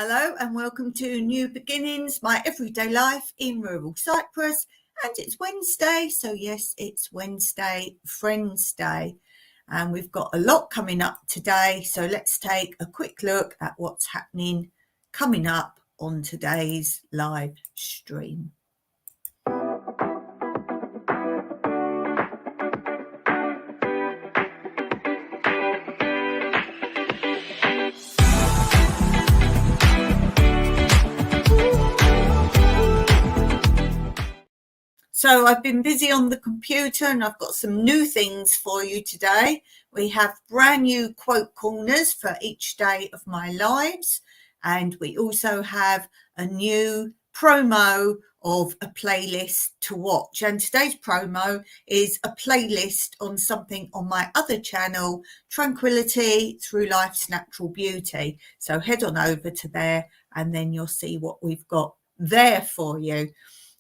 Hello and welcome to New Beginnings, my everyday life in rural Cyprus. And it's Wednesday, so yes, it's Wednesday, Friends Day. And we've got a lot coming up today, so let's take a quick look at what's happening coming up on today's live stream. So I've been busy on the computer and I've got some new things for you today. We have brand new quote corners for each day of my lives. And we also have a new promo of a playlist to watch. And today's promo is a playlist on something on my other channel, Tranquility Through Life's Natural Beauty. So head on over to there and then you'll see what we've got there for you.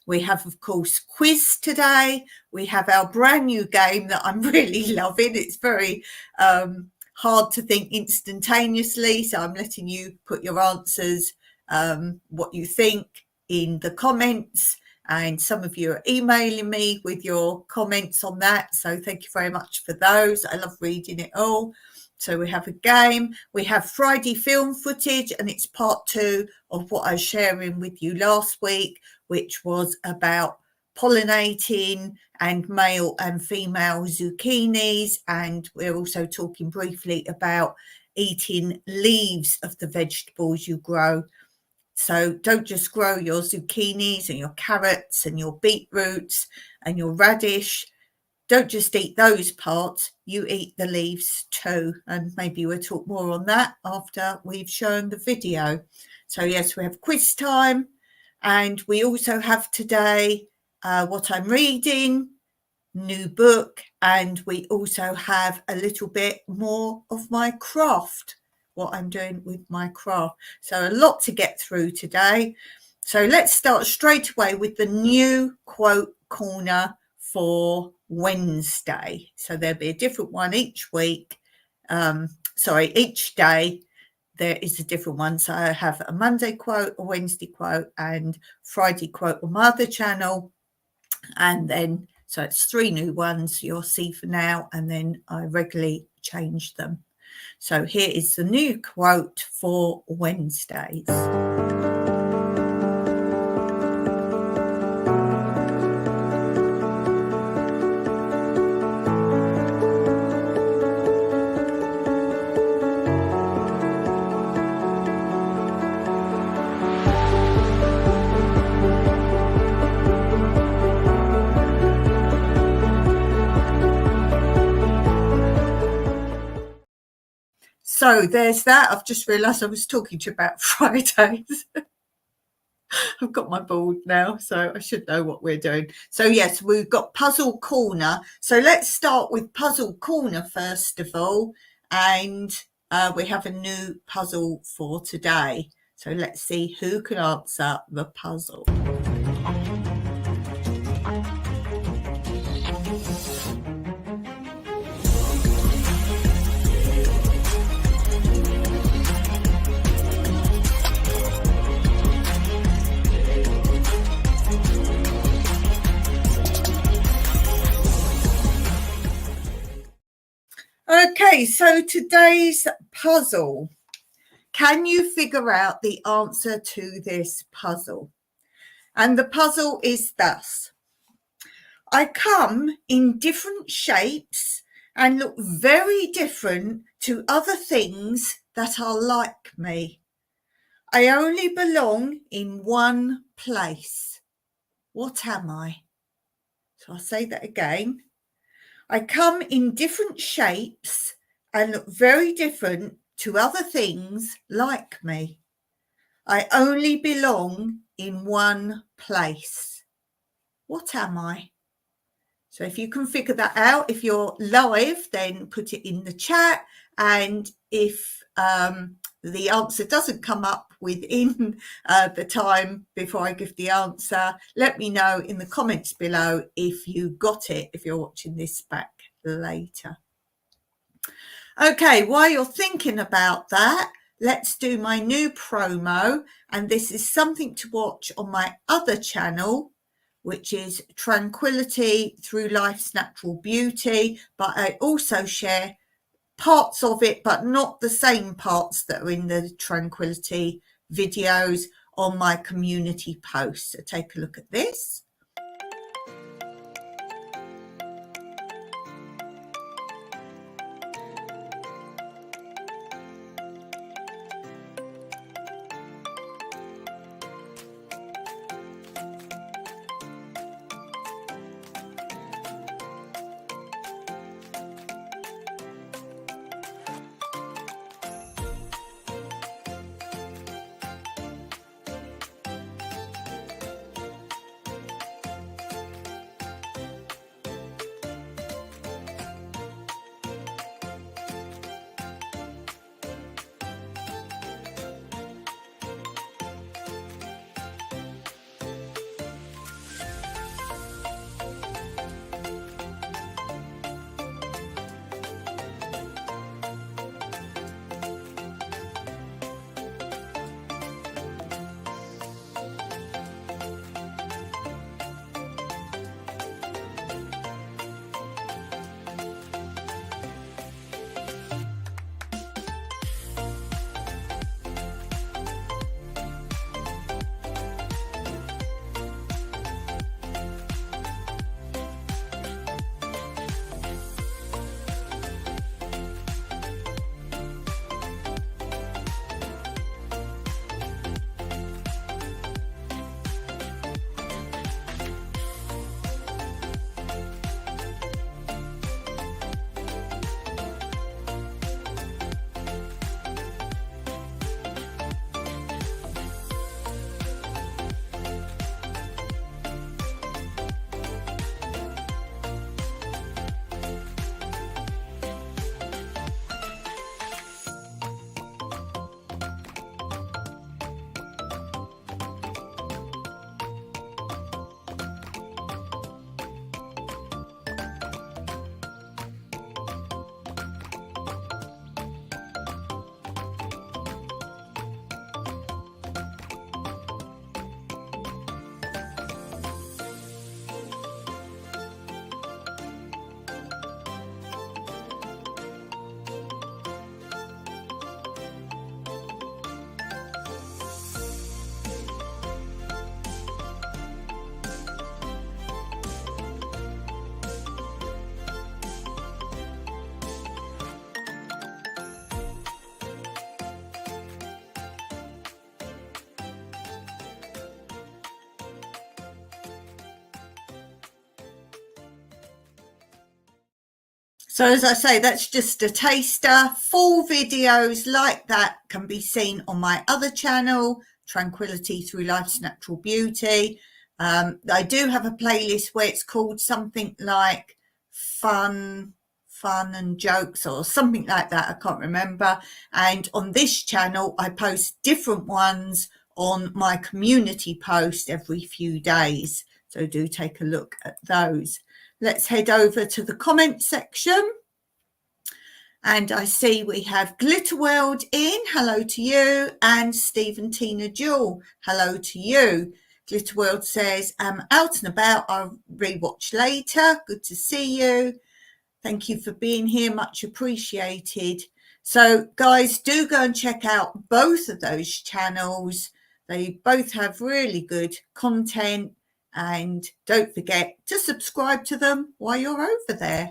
We have, of course, quiz today. We have our brand new game that I'm really loving. It's very hard to think instantaneously. So I'm letting you put your answers, what you think in the comments. And some of you are emailing me with your comments on that. So thank you very much for those. I love reading it all. So we have a game. We have Friday film footage, and it's part 2 of what I was sharing with you last week, which was about pollinating and male and female zucchinis. And we're also talking briefly about eating leaves of the vegetables you grow. So don't just grow your zucchinis and your carrots and your beetroots and your radish. Don't just eat those parts, you eat the leaves too. And maybe we'll talk more on that after we've shown the video. So yes, we have quiz time. And we also have today what I'm reading, new book, and we also have a little bit more of my craft, what I'm doing with my craft. So a lot to get through today. So let's start straight away with the new quote corner for Wednesday. So there'll be a different one each week. Each day. There is a different one. So I have a Monday quote, a Wednesday quote, and Friday quote on my other channel. And then, so it's 3 new ones you'll see for now, and then I regularly change them. So here is the new quote for Wednesdays. So there's that. I've just realised I was talking to you about Fridays. I've got my board now, so I should know what we're doing. So yes, we've got Puzzle Corner. So let's start with Puzzle Corner first of all. And we have a new puzzle for today. So let's see who can answer the puzzle. Okay, so today's puzzle. Can you figure out the answer to this puzzle? And the puzzle is thus. I come in different shapes and look very different to other things that are like me. I only belong in one place. What am I? So I'll say that again. I come in different shapes and look very different to other things like me. I only belong in one place. What am I? So if you can figure that out, if you're live, then put it in the chat. And if the answer doesn't come up within the time before I give the answer, let me know in the comments below if you got it, if you're watching this back later. Okay, while you're thinking about that, let's do my new promo, and this is something to watch on my other channel, which is Tranquility Through Life's Natural Beauty, but I also share parts of it, but not the same parts that are in the Tranquility videos on my community posts. So take a look at this. So as I say, that's just a taster. Full videos like that can be seen on my other channel, Tranquility Through Life's Natural Beauty. I do have a playlist where it's called something like fun and jokes or something like that. I can't remember. And on this channel, I post different ones on my community post every few days. So do take a look at those. Let's head over to the comment section. And I see we have Glitterworld in, hello to you, and Stephen Tina Jewel, hello to you. Glitterworld says, I'm out and about, I'll rewatch later. Good to see you. Thank you for being here, much appreciated. So guys, do go and check out both of those channels. They both have really good content. And don't forget to subscribe to them while you're over there.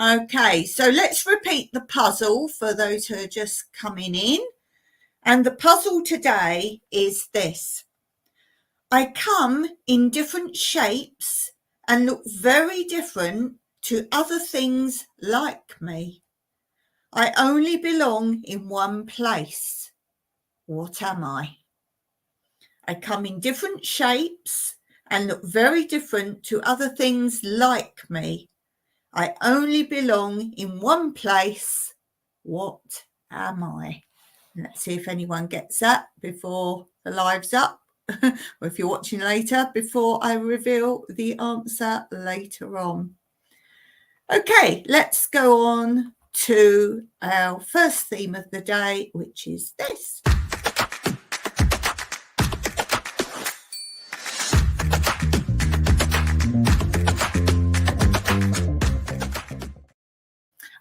Okay, so let's repeat the puzzle for those who are just coming in. And the puzzle today is this. I come in different shapes and look very different to other things like me. I only belong in one place. What am I? I come in different shapes and look very different to other things like me. I only belong in one place. What am I? Let's see if anyone gets that before the live's up. or if you're watching later, before I reveal the answer later on. Okay, let's go on to our first theme of the day, which is this.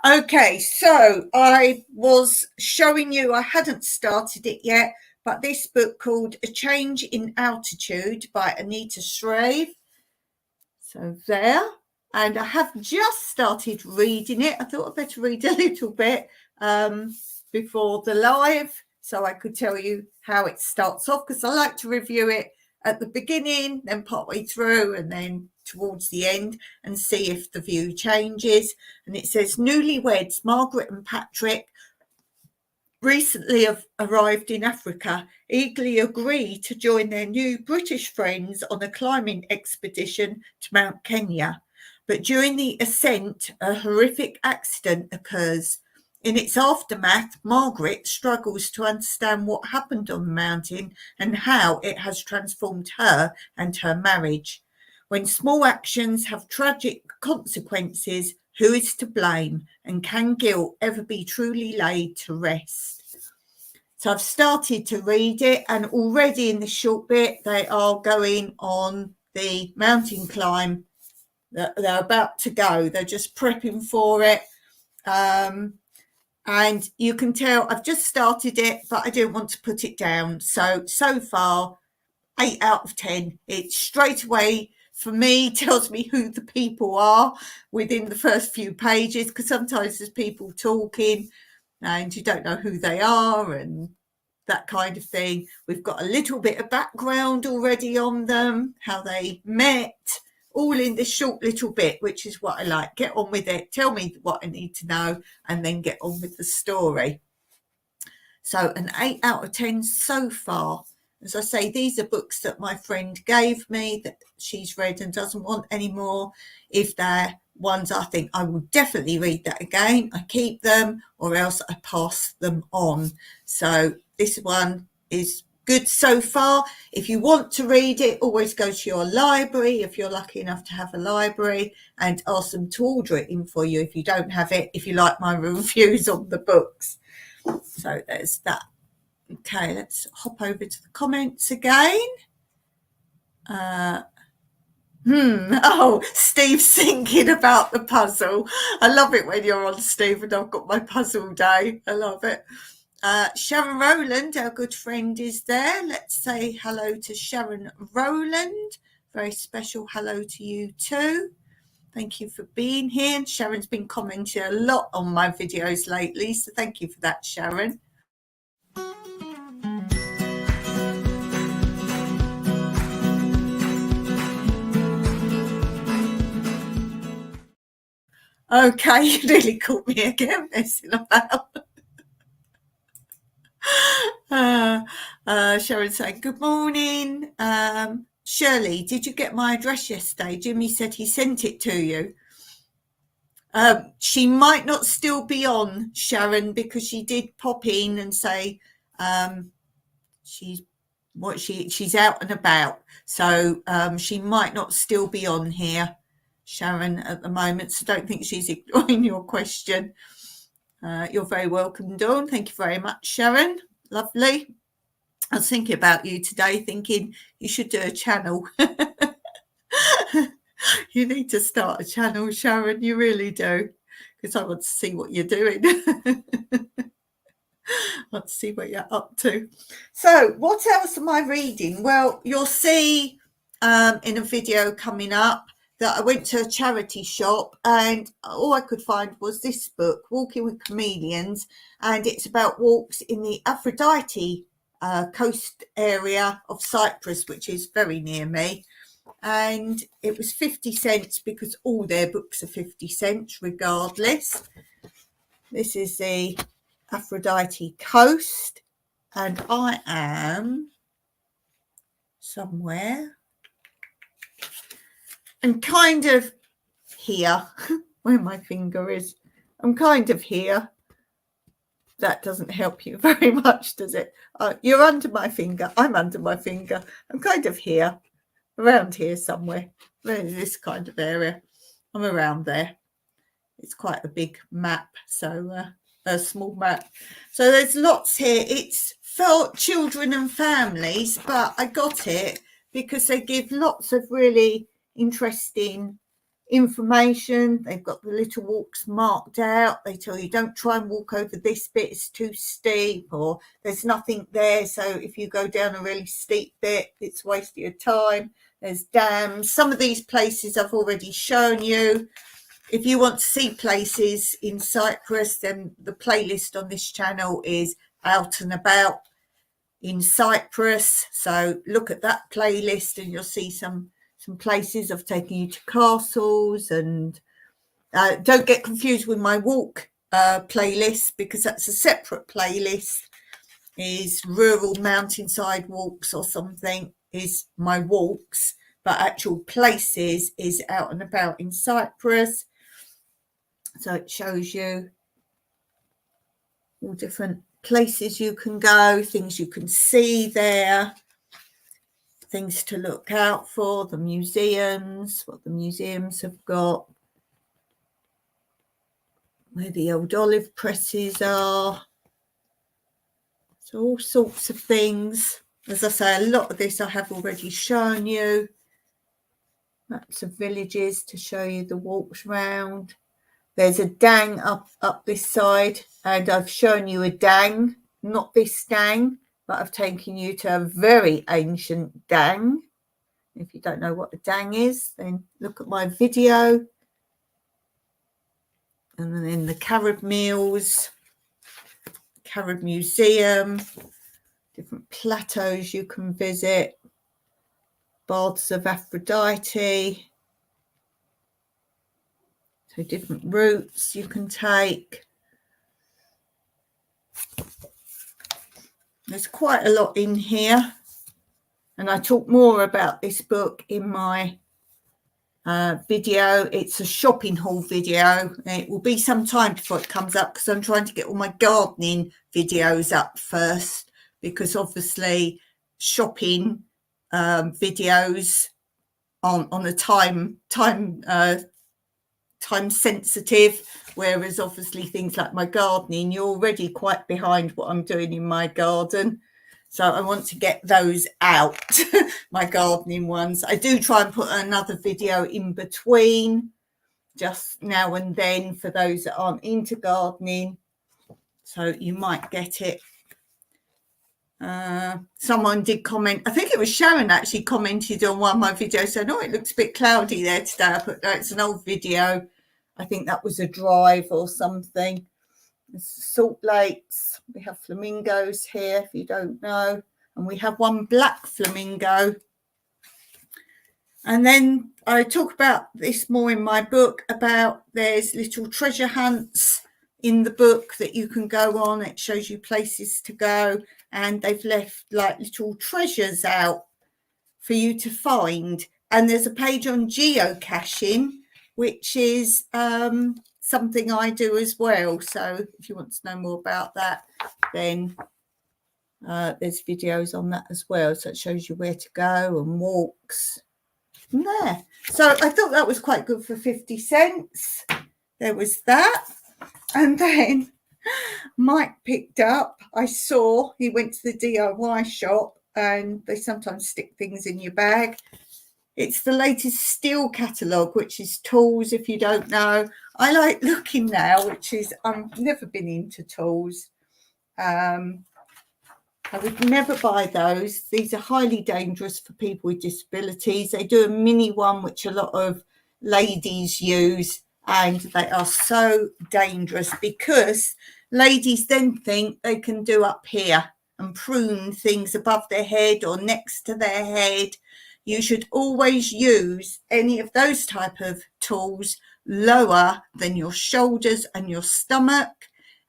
Okay, so I was showing you, I hadn't started it yet, but this book called A Change in Altitude by Anita Shrave. So there, and I have just started reading it. I thought I'd better read a little bit before the live so I could tell you how it starts off, because I like to review it at the beginning, then partway through, and then towards the end, and see if the view changes. And it says, newlyweds Margaret and Patrick recently have arrived in Africa, eagerly agree to join their new British friends on a climbing expedition to Mount Kenya. But during the ascent, a horrific accident occurs. In its aftermath, Margaret struggles to understand what happened on the mountain and how it has transformed her and her marriage. When small actions have tragic consequences, who is to blame, and can guilt ever be truly laid to rest? So I've started to read it, and already in the short bit, they are going on the mountain climb. They're about to go. They're just prepping for it. And you can tell I've just started it, but I don't want to put it down. So far, 8 out of 10. It straight away, for me, tells me who the people are within the first few pages, because sometimes there's people talking and you don't know who they are and that kind of thing. We've got a little bit of background already on them, how they met, all in this short little bit, which is what I like. Get on with it. Tell me what I need to know and then get on with the story. So an 8 out of 10 so far. As I say, these are books that my friend gave me that she's read and doesn't want anymore. If they're ones I think I will definitely read that again, I keep them, or else I pass them on. So this one is good so far. If you want to read it, always go to your library, if you're lucky enough to have a library, and ask them to order it in for you if you don't have it, if you like my reviews on the books. So there's that. Okay, let's hop over to the comments again. Oh, Steve's thinking about the puzzle. I love it when you're on, Steve, and I've got my puzzle day. I love it. Sharon Rowland, our good friend, is there. Let's say hello to Sharon Rowland. Very special hello to you too. Thank you for being here. And Sharon's been commenting a lot on my videos lately, so thank you for that, Sharon. Okay, you nearly caught me again messing about. Sharon saying, good morning. Shirley, did you get my address yesterday? Jimmy said he sent it to you. She might not still be on, Sharon, because she did pop in and say she's out and about. So she might not still be on here, Sharon, at the moment. So don't think she's ignoring your question. You're very welcome, Dawn. Thank you very much, Sharon. Lovely. I was thinking about you today, thinking you should do a channel. You need to start a channel, Sharon. You really do, because I want to see what you're doing. I want to see what you're up to. So what else am I reading? Well, you'll see in a video coming up that I went to a charity shop and all I could find was this book, Walking with Chameleons, and it's about walks in the Aphrodite coast area of Cyprus, which is very near me. And it was 50 cents because all their books are 50 cents regardless. This is the Aphrodite coast, and I am somewhere and kind of here where my finger is. I'm kind of here, that doesn't help you very much, does it? You're under my finger. I'm under my finger. I'm kind of here, around here somewhere. This kind of area. I'm around there. It's quite a big map, so a small map. So there's lots here. It's for children and families, but I got it because they give lots of really interesting information. They've got the little walks marked out. They tell you don't try and walk over this bit, it's too steep, or there's nothing there, so if you go down a really steep bit, it's a waste of your time. There's dams. Some of these places I've already shown you. If you want to see places in Cyprus, then the playlist on this channel is Out and About in Cyprus, so look at that playlist and you'll see some places. I've taken you to castles, and don't get confused with my walk playlist, because that's a separate playlist. Is rural mountainside walks or something is my walks, but actual places is Out and About in Cyprus. So it shows you all different places you can go, things you can see there, things to look out for, the museums, what the museums have got, where the old olive presses are. So all sorts of things. As I say, a lot of this I have already shown you. Maps of villages to show you the walks round. There's a dang up this side, and I've shown you a dang, not this dang, but I've taken you to a very ancient dang. If you don't know what a dang is, then look at my video. And then the Carib meals, Carib Museum, different plateaus you can visit, baths of Aphrodite. So different routes you can take. There's quite a lot in here, and I talk more about this book in my video. It's a shopping haul video. It will be some time before it comes up, because I'm trying to get all my gardening videos up first, because obviously shopping videos aren't on a time sensitive, whereas obviously things like my gardening, you're already quite behind what I'm doing in my garden, so I want to get those out. My gardening ones. I do try and put another video in between just now and then for those that aren't into gardening, so you might get it. Someone did comment, I think it was Sharon actually commented on one of my videos saying, oh, it looks a bit cloudy there today. I put, no, it's an old video. I think that was a drive or something. There's salt lakes. We have flamingos here, if you don't know, and we have one black flamingo. And then I talk about this more in my book, about there's little treasure hunts in the book that you can go on. It shows you places to go, and they've left like little treasures out for you to find. And there's a page on geocaching, which is something I do as well. So if you want to know more about that, then there's videos on that as well. So it shows you where to go and walks. And there. So I thought that was quite good for 50 cents. There was that. And then Mike picked up, I saw, he went to the DIY shop, and they sometimes stick things in your bag. It's the latest steel catalogue, which is tools, if you don't know. I like looking now, which is, I've never been into tools. I would never buy those. These are highly dangerous for people with disabilities. They do a mini one, which a lot of ladies use, and they are so dangerous because ladies then think they can do up here and prune things above their head or next to their head. You should always use any of those type of tools lower than your shoulders and your stomach,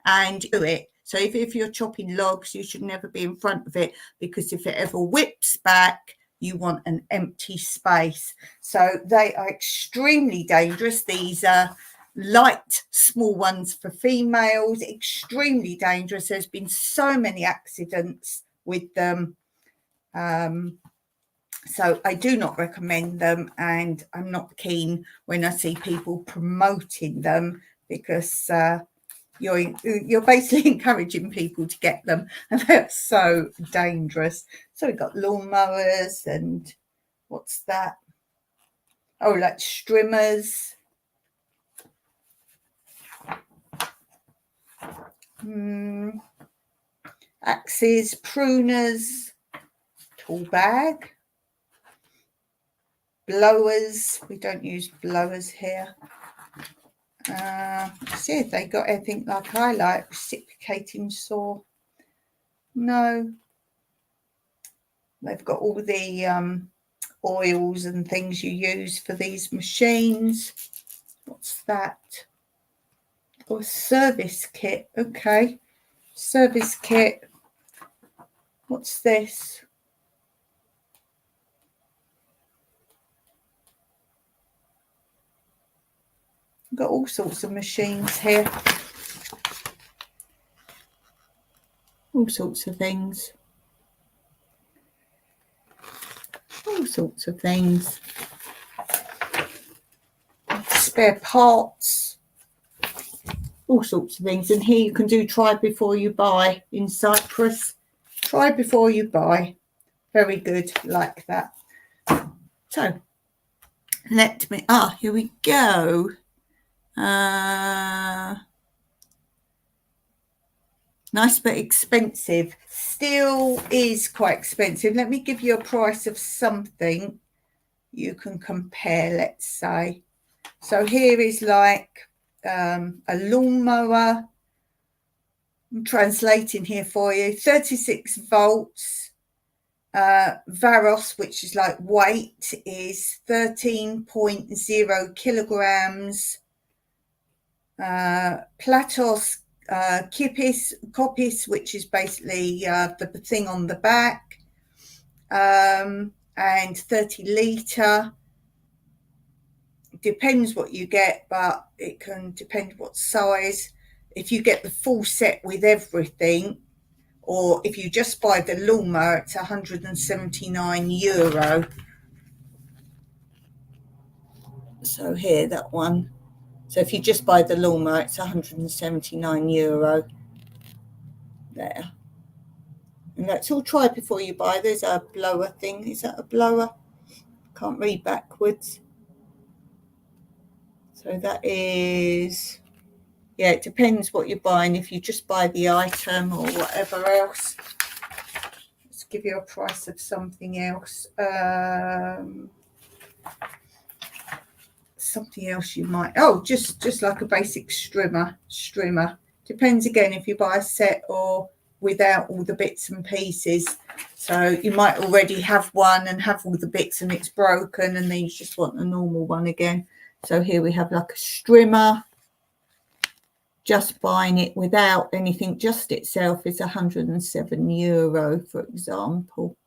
and do it. So if you're chopping logs, you should never be in front of it, because if it ever whips back, you want an empty space. So they are extremely dangerous. These light small ones for females. Extremely dangerous. There's been so many accidents with them. So I do not recommend them, and I'm not keen when I see people promoting them, because you're basically encouraging people to get them, and they're so dangerous. So we've got lawnmowers, and what's that? Oh, like strimmers. Axes, pruners, tool bag, blowers. We don't use blowers here. See if they got anything like I like. Reciprocating saw. No. They've got all the oils and things you use for these machines. What's that? Oh, a service kit. Okay. Service kit. What's this? Got all sorts of machines here. All sorts of things. All sorts of things. Spare parts. All sorts of things. And here you can do try before you buy in Cyprus. Try before you buy. Very good, like that. So let me, here we go. Nice but expensive. Still is quite expensive. Let me give you a price of something you can compare, let's say. So here is like a lawnmower. I'm translating here for you. 36 volts. Varos, which is like weight, is 13.0 kilograms. Platos Kopis, which is basically the thing on the back, and 30 litre. Depends what you get, but it can depend what size. If you get the full set with everything, or if you just buy the lawnmower, it's €179. So here, that one. So if you just buy the lawnmower, it's €179 there. And that's all try before you buy. There's a blower thing. Is that a blower? Can't read backwards. So that is, yeah, it depends what you're buying. If you just buy the item or whatever else. Let's give you a price of something else. Something else you might, just like a basic strimmer. Depends again if you buy a set or without all the bits and pieces. So you might already have one and have all the bits and it's broken, and then you just want a normal one again. So here we have like a strimmer. Just buying it without anything, just itself, is €107, for example.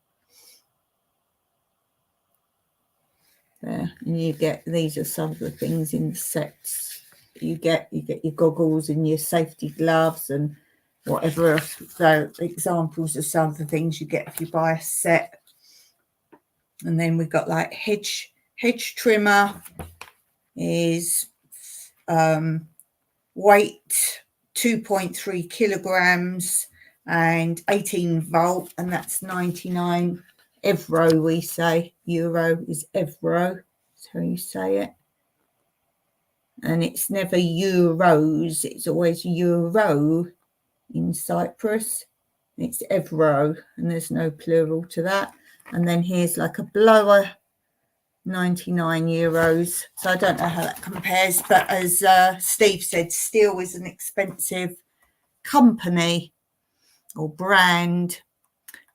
There, and you get, these are some of the things in the sets you get your goggles and your safety gloves and whatever else. So examples of some of the things you get if you buy a set. And then we've got like hedge trimmer is weight 2.3 kilograms and 18 volt, and that's 99 euro. We say euro is evro, that's how you say it. And it's never euros, it's always euro in Cyprus. It's evro, and there's no plural to that. And then here's like a blower, €99. So I don't know how that compares, but as Steve said, Steel is an expensive company or brand.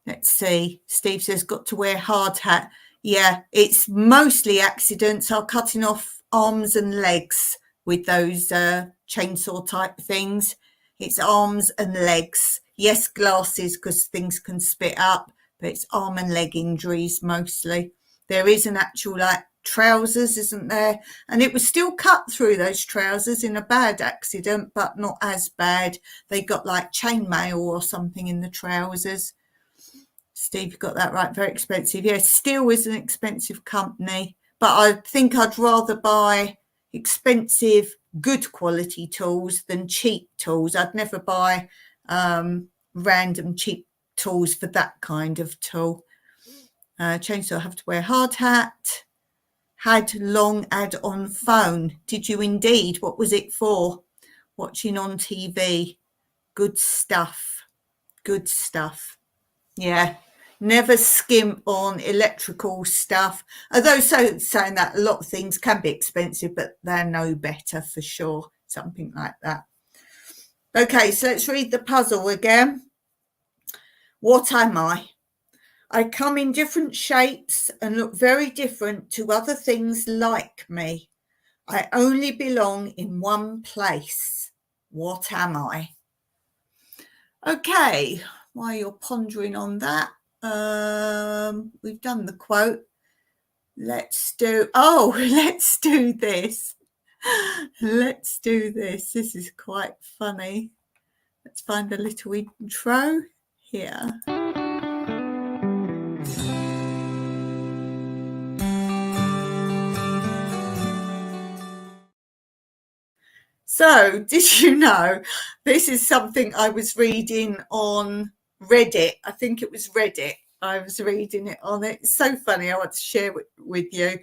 Let's see. Steve says, got to wear hard hat. Yeah, it's mostly accidents are cutting off arms and legs with those chainsaw type things. It's arms and legs. Yes, glasses, because things can spit up, but it's arm and leg injuries mostly. There is an actual like trousers, isn't there? And it was still cut through those trousers in a bad accident, but not as bad. They got like chainmail or something in the trousers. Steve, you got that right. Very expensive. Yeah, Steel is an expensive company, but I think I'd rather buy expensive, good quality tools than cheap tools. I'd never buy random cheap tools for that kind of tool. Chainsaw, have to wear hard hat. Had long add-on phone. Did you indeed? What was it for? Watching on TV. Good stuff. Good stuff. Yeah. Never skimp on electrical stuff. Although saying that, a lot of things can be expensive, but they're no better for sure. Something like that. Okay, so let's read the puzzle again. What am I? I come in different shapes and look very different to other things like me. I only belong in one place. What am I? Okay, while you're pondering on that, we've done the quote. Let's do this. Let's do this. This is quite funny. Let's find a little intro here. So, did you know this is something I was reading on Reddit? I think it was Reddit. I was reading it on it. It's so funny. I want to share it with you.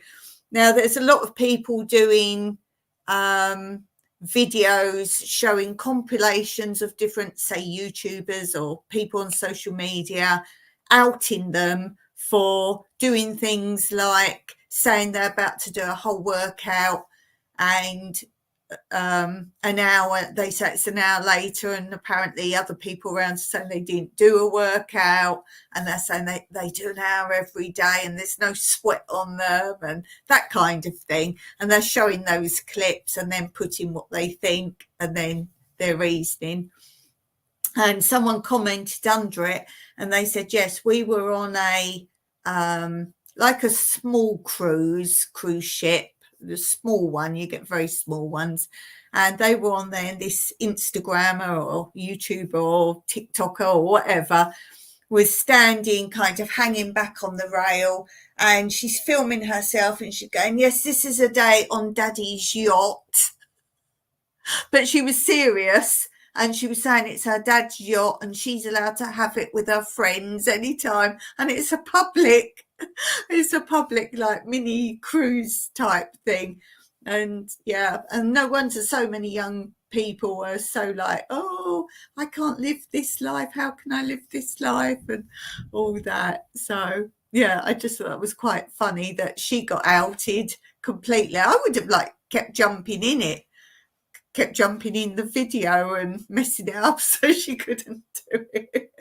Now, there's a lot of people doing videos showing compilations of different, say, YouTubers or people on social media, outing them for doing things like saying they're about to do a whole workout, and an hour, they say it's an hour later, and apparently other people around saying they didn't do a workout, and they're saying they do an hour every day and there's no sweat on them and that kind of thing. And they're showing those clips and then putting what they think and then their reasoning. And someone commented under it and they said, yes, we were on a like a small cruise ship, the small one, you get very small ones, and they were on there, and this Instagrammer or YouTuber or TikToker or whatever was standing kind of hanging back on the rail, and she's filming herself and she's going, yes, this is a day on Daddy's yacht. But she was serious, and she was saying it's her dad's yacht and she's allowed to have it with her friends anytime, and it's a public like mini cruise type thing. And yeah, and no wonder so many young people are so like, oh, I can't live this life, how can I live this life, and all that. So yeah, I just thought it was quite funny that she got outed completely. I would have like kept jumping in the video and messing it up so she couldn't do it.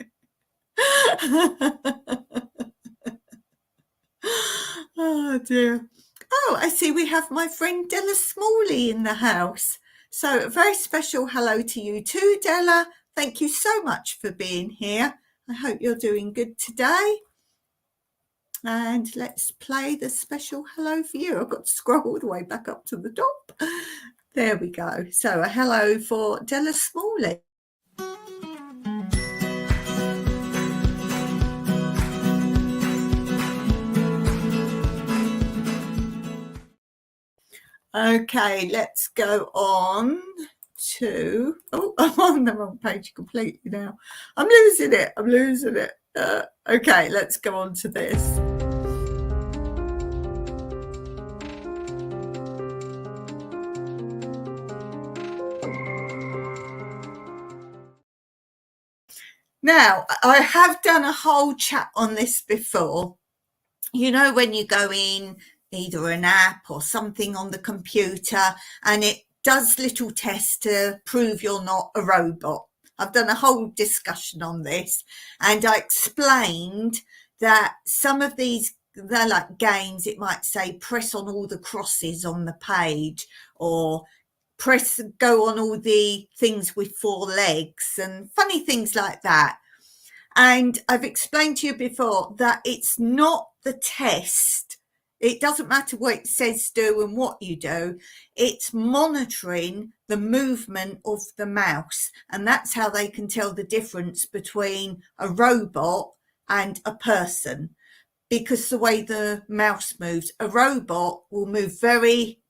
Oh dear. Oh, I see we have my friend Della Smalley in the house. So a very special hello to you too, Della. Thank you so much for being here. I hope you're doing good today. And let's play the special hello for you. I've got to scroll all the way back up to the top. There we go. So a hello for Della Smalley. Okay, let's go on to, oh, I'm on the wrong page completely now. I'm losing it. Okay, let's go on to this. Now, I have done a whole chat on this before. You know, when you go in either an app or something on the computer and it does little tests to prove you're not a robot. I've done a whole discussion on this, and I explained that some of these, they're like games. It might say press on all the crosses on the page, or go on all the things with 4 legs, and funny things like that. And I've explained to you before that it's not the test, It doesn't matter what it says do and what you do. It's monitoring the movement of the mouse. And that's how they can tell the difference between a robot and a person. Because the way the mouse moves, a robot will move very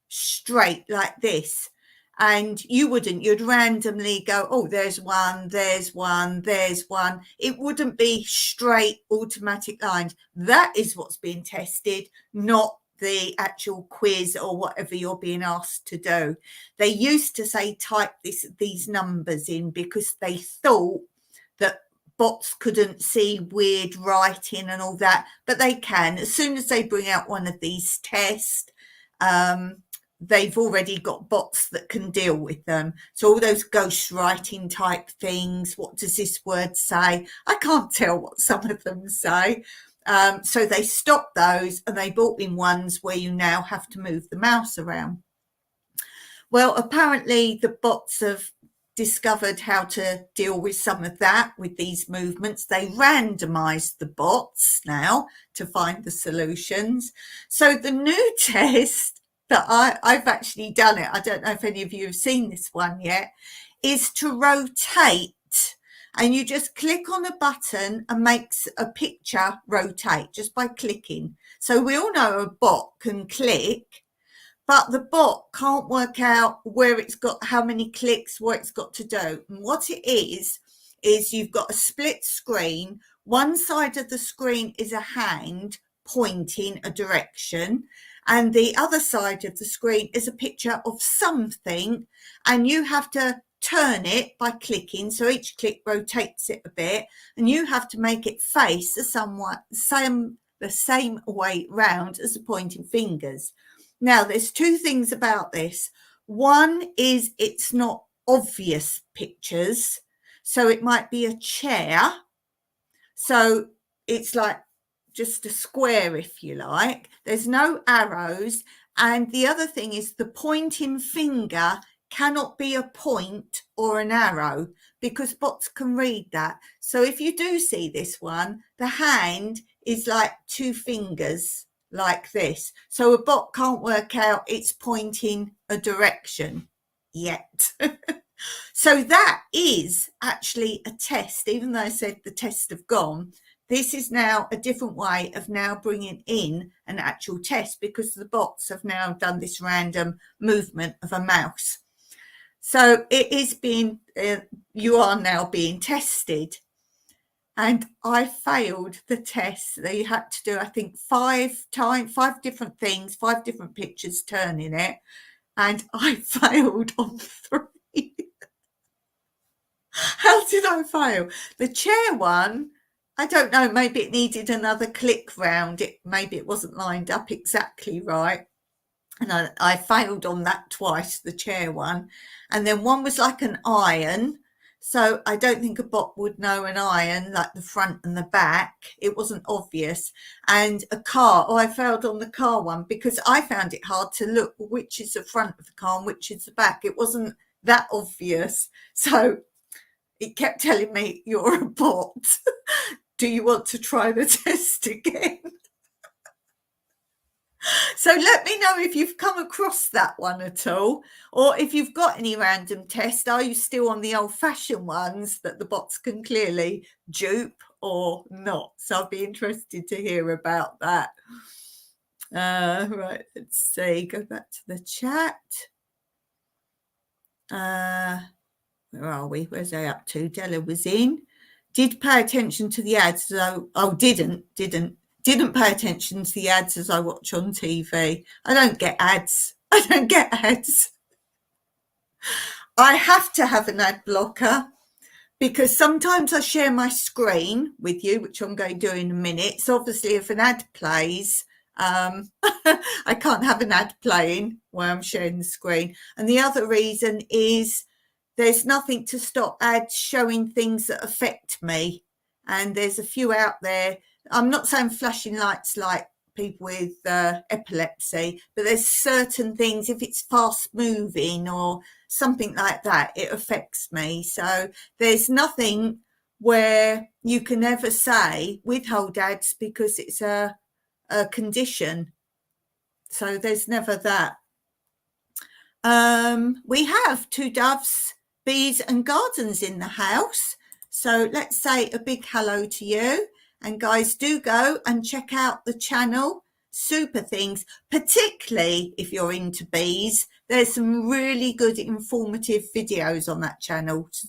straight like this. And you'd randomly go, oh, there's one, there's one, there's one. It wouldn't be straight automatic lines. That is what's being tested, not the actual quiz or whatever you're being asked to do. They used to say type these numbers in because they thought that bots couldn't see weird writing and all that, but they can. As soon as they bring out one of these tests, they've already got bots that can deal with them. So all those ghost writing type things, what does this word say? I can't tell what some of them say. So they stopped those and they brought in ones where you now have to move the mouse around. Well, apparently the bots have discovered how to deal with some of that with these movements. They randomized the bots now to find the solutions. So the new test that I've actually done it, I don't know if any of you have seen this one yet, is to rotate. And you just click on a button and makes a picture rotate just by clicking. So we all know a bot can click, but the bot can't work out where it's got, how many clicks, what it's got to do. And what it is you've got a split screen. One side of the screen is a hand pointing a direction, and the other side of the screen is a picture of something, and you have to turn it by clicking. So each click rotates it a bit, and you have to make it face the same way round as the pointing fingers. Now, there's two things about this. One is it's not obvious pictures. So it might be a chair. So it's like just a square, if you like. There's no arrows. And the other thing is the pointing finger cannot be a point or an arrow because bots can read that. So if you do see this one, the hand is like two fingers like this. So a bot can't work out it's pointing a direction yet. So that is actually a test, even though I said the tests have gone. This is now a different way of now bringing in an actual test because the bots have now done this random movement of a mouse. So it is being, you are now being tested. And I failed the test. They had to do, I think, 5 different things, 5 different pictures turning it. And I failed on 3. How did I fail? The chair one, I don't know, maybe it needed another click round it. Maybe it wasn't lined up exactly right. And I failed on that twice, the chair one. And then one was like an iron. So I don't think a bot would know an iron, like the front and the back. It wasn't obvious. And a car. Oh, I failed on the car one because I found it hard to look which is the front of the car and which is the back. It wasn't that obvious. So it kept telling me, you're a bot. Do you want to try the test again? So let me know if you've come across that one at all, or if you've got any random tests. Are you still on the old-fashioned ones that the bots can clearly dupe or not? So I'll be interested to hear about that. Right, let's see. Go back to the chat. Where are we? Where's I up to? Della was in. Did pay attention to the ads. So, didn't pay attention to the ads as I watch on TV. I don't get ads. I have to have an ad blocker because sometimes I share my screen with you, which I'm going to do in a minute. So obviously if an ad plays, I can't have an ad playing while I'm sharing the screen. And the other reason is there's nothing to stop ads showing things that affect me. And there's a few out there. I'm not saying flashing lights like people with epilepsy, but there's certain things, if it's fast moving or something like that, it affects me. So there's nothing where you can ever say withhold ads because it's a condition. So there's never that. We have 2 doves, bees and gardens in the house. So let's say a big hello to you. And guys, do go and check out the channel, Super Things, particularly if you're into bees. There's some really good informative videos on that channel. So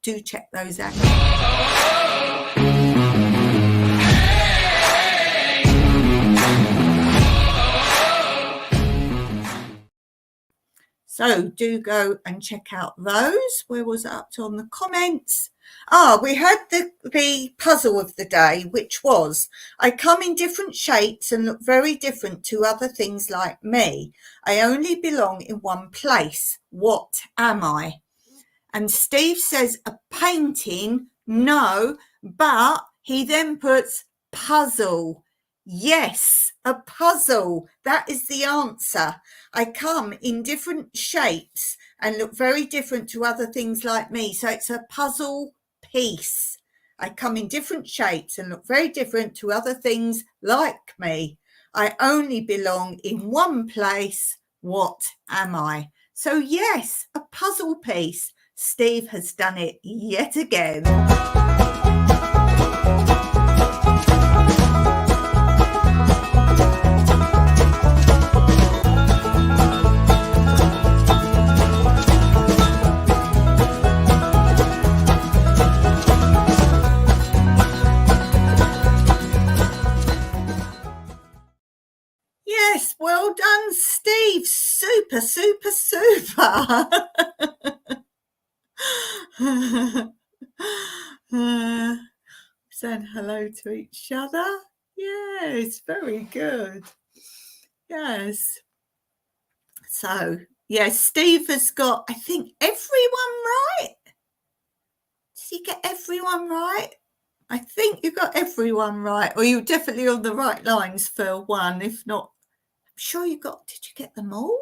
do check those out. So do go and check out those. Where was it up to on the comments? We had the puzzle of the day, which was, I come in different shapes and look very different to other things like me. I only belong in one place. What am I? And Steve says a painting. No, but he then puts puzzle. Yes, a puzzle. That is the answer. I come in different shapes and look very different to other things like me. So it's a puzzle piece. I come in different shapes and look very different to other things like me. I only belong in one place. What am I? So yes, a puzzle piece. Steve has done it yet again. Yes, well done, Steve. Super, super, super. Saying hello to each other. Yes, very good. Yes. So, yes, Steve has got, I think, everyone right. Did he get everyone right? I think you got everyone right, or you're definitely on the right lines for one. If not, I'm sure you got, did you get them all?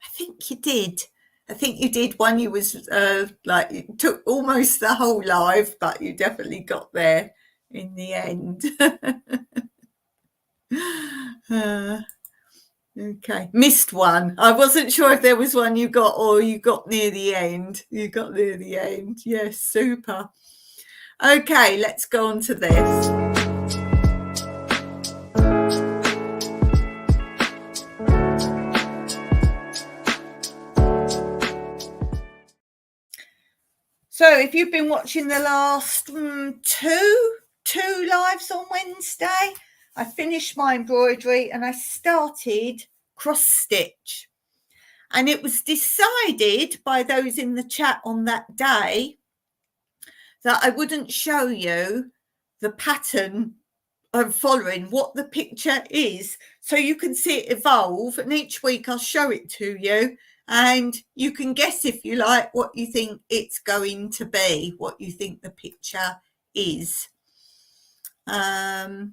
I think you did. I think you did. One you was like, it took almost the whole live, but you definitely got there in the end. Okay, missed one. I wasn't sure if there was one you got or you got near the end. You got near the end. Yes, super. Okay, let's go on to this. So if you've been watching the last two lives on Wednesday, I finished my embroidery and I started cross stitch. And it was decided by those in the chat on that day that I wouldn't show you the pattern I'm following, what the picture is, so you can see it evolve. And each week I'll show it to you. And you can guess, if you like, what you think it's going to be, what you think the picture is. 2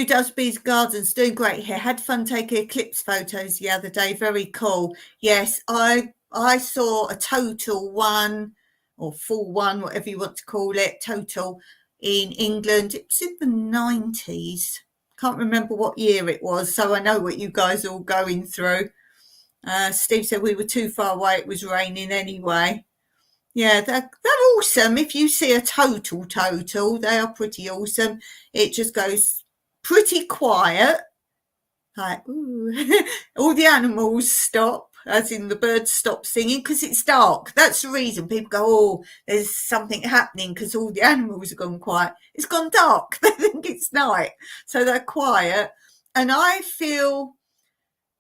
Doves Bees Gardens, doing great here. Had fun taking eclipse photos the other day. Very cool. Yes, I saw a total one, or full one, whatever you want to call it, total in England. It was in the 90s. Can't remember what year it was, so I know what you guys are all going through. Steve said we were too far away. It was raining anyway. Yeah, they're awesome. If you see a total, they are pretty awesome. It just goes pretty quiet. Like, ooh. All the animals stop, as in the birds stop singing, because it's dark. That's the reason people go, oh, there's something happening, because all the animals have gone quiet. It's gone dark. They think it's night. So they're quiet. And I feel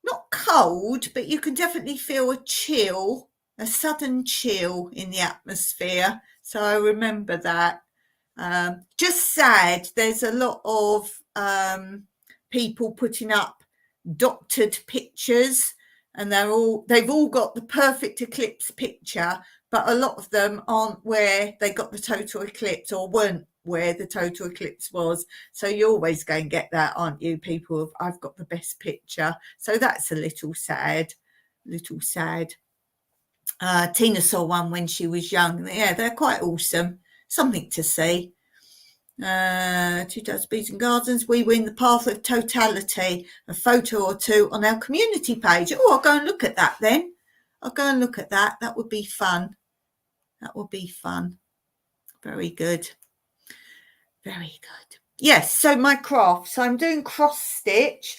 not cold, but you can definitely feel a chill, a sudden chill in the atmosphere. So I remember that. Just sad. There's a lot of people putting up doctored pictures, and they've all got the perfect eclipse picture, but a lot of them aren't where they got the total eclipse, or weren't where the total eclipse was. So you're always going to get that, aren't you, people? I've got the best picture. So that's a little sad. Tina saw one when she was young. Yeah, they're quite awesome. Something to see. Two Does Bees and Gardens. We win the path of totality. A photo or two on our community page. Oh, I'll go and look at that then. I'll go and look at that. That would be fun. That would be fun. Very good. Very good. Yes, so my crafts. I'm doing cross stitch.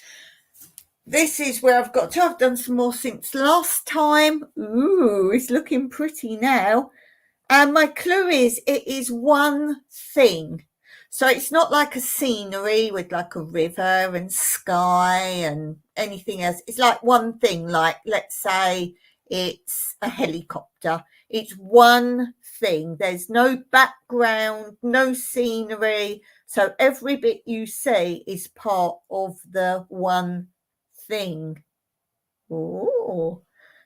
This is where I've got to. I've done some more since last time. Ooh, it's looking pretty now. And my clue is it is one thing. So it's not like a scenery with like a river and sky and anything else. It's like one thing, like let's say it's a helicopter. It's one thing. There's no background, no scenery. So every bit you see is part of the one thing. Oh,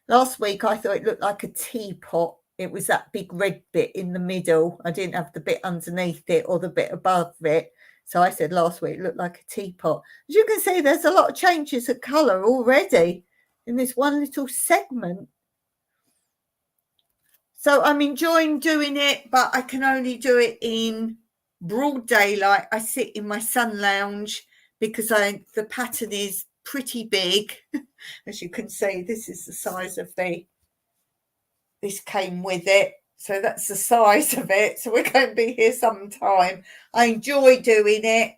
last week I thought it looked like a teapot. It was that big red bit in the middle. I didn't have the bit underneath it or the bit above it. So I said last week it looked like a teapot. As you can see, there's a lot of changes of colour already in this one little segment. So I'm enjoying doing it, but I can only do it in broad daylight. I sit in my sun lounge because the pattern is pretty big. As you can see, this is the size of this came with it, so that's the size of it. So we're going to be here some time. I enjoy doing it,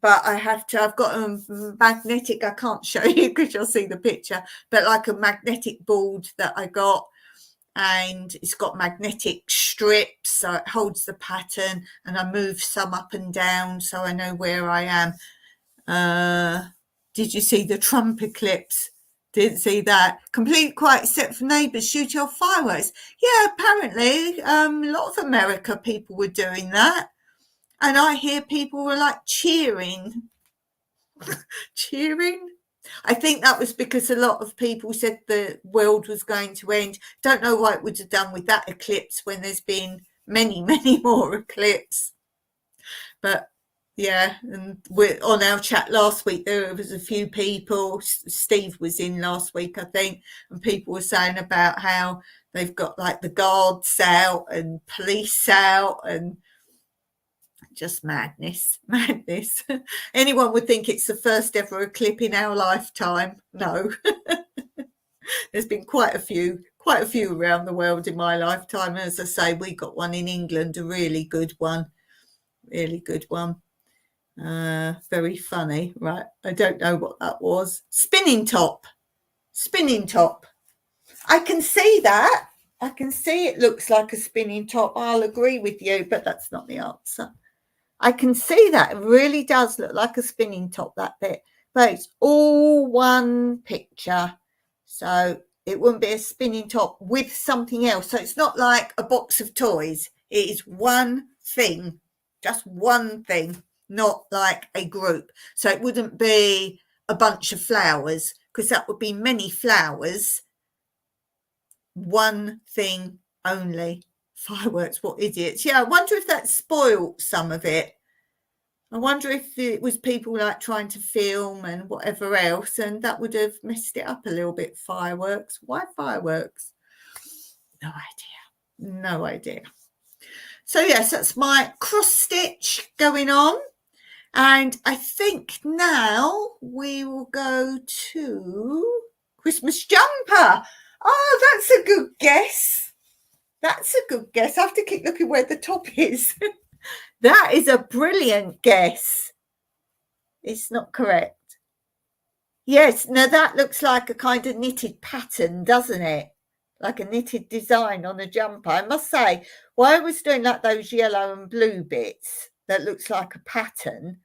but I've got a magnetic, I can't show you because you'll see the picture, but like a magnetic board that I got, and it's got magnetic strips so it holds the pattern, and I move some up and down so I know where I am. Did you see the Trump eclipse? Didn't see that. Complete quiet except for neighbours shooting off fireworks. Yeah, apparently a lot of America people were doing that. And I hear people were like cheering. Cheering? I think that was because a lot of people said the world was going to end. Don't know what it would have done with that eclipse when there's been many, many more eclipses. But yeah, and we're on our chat last week. There was a few people. Steve was in last week, I think, and people were saying about how they've got like the guards out and police out, and just madness. Anyone would think it's the first ever eclipse in our lifetime. No, there's been quite a few around the world in my lifetime. As I say, we got one in England, a really good one. Very funny, right? I don't know what that was. Spinning top. I can see that. I can see it looks like a spinning top. I'll agree with you, but that's not the answer. I can see that. It really does look like a spinning top, that bit. But it's all one picture. So it wouldn't be a spinning top with something else. So it's not like a box of toys. It is one thing. Just one thing. Not like a group. So it wouldn't be a bunch of flowers, because that would be many flowers. One thing only. Fireworks, what idiots. Yeah, I wonder if that spoiled some of it. I wonder if it was people like trying to film and whatever else, and that would have messed it up a little bit. Fireworks. Why fireworks? No idea. So yes, that's my cross stitch going on. And I think now we will go to Christmas jumper. Oh, that's a good guess. I have to keep looking where the top is. That is a brilliant guess. It's not correct. Yes, now that looks like a kind of knitted pattern, doesn't it? Like a knitted design on a jumper. I must say, while I was doing like those yellow and blue bits that looks like a pattern,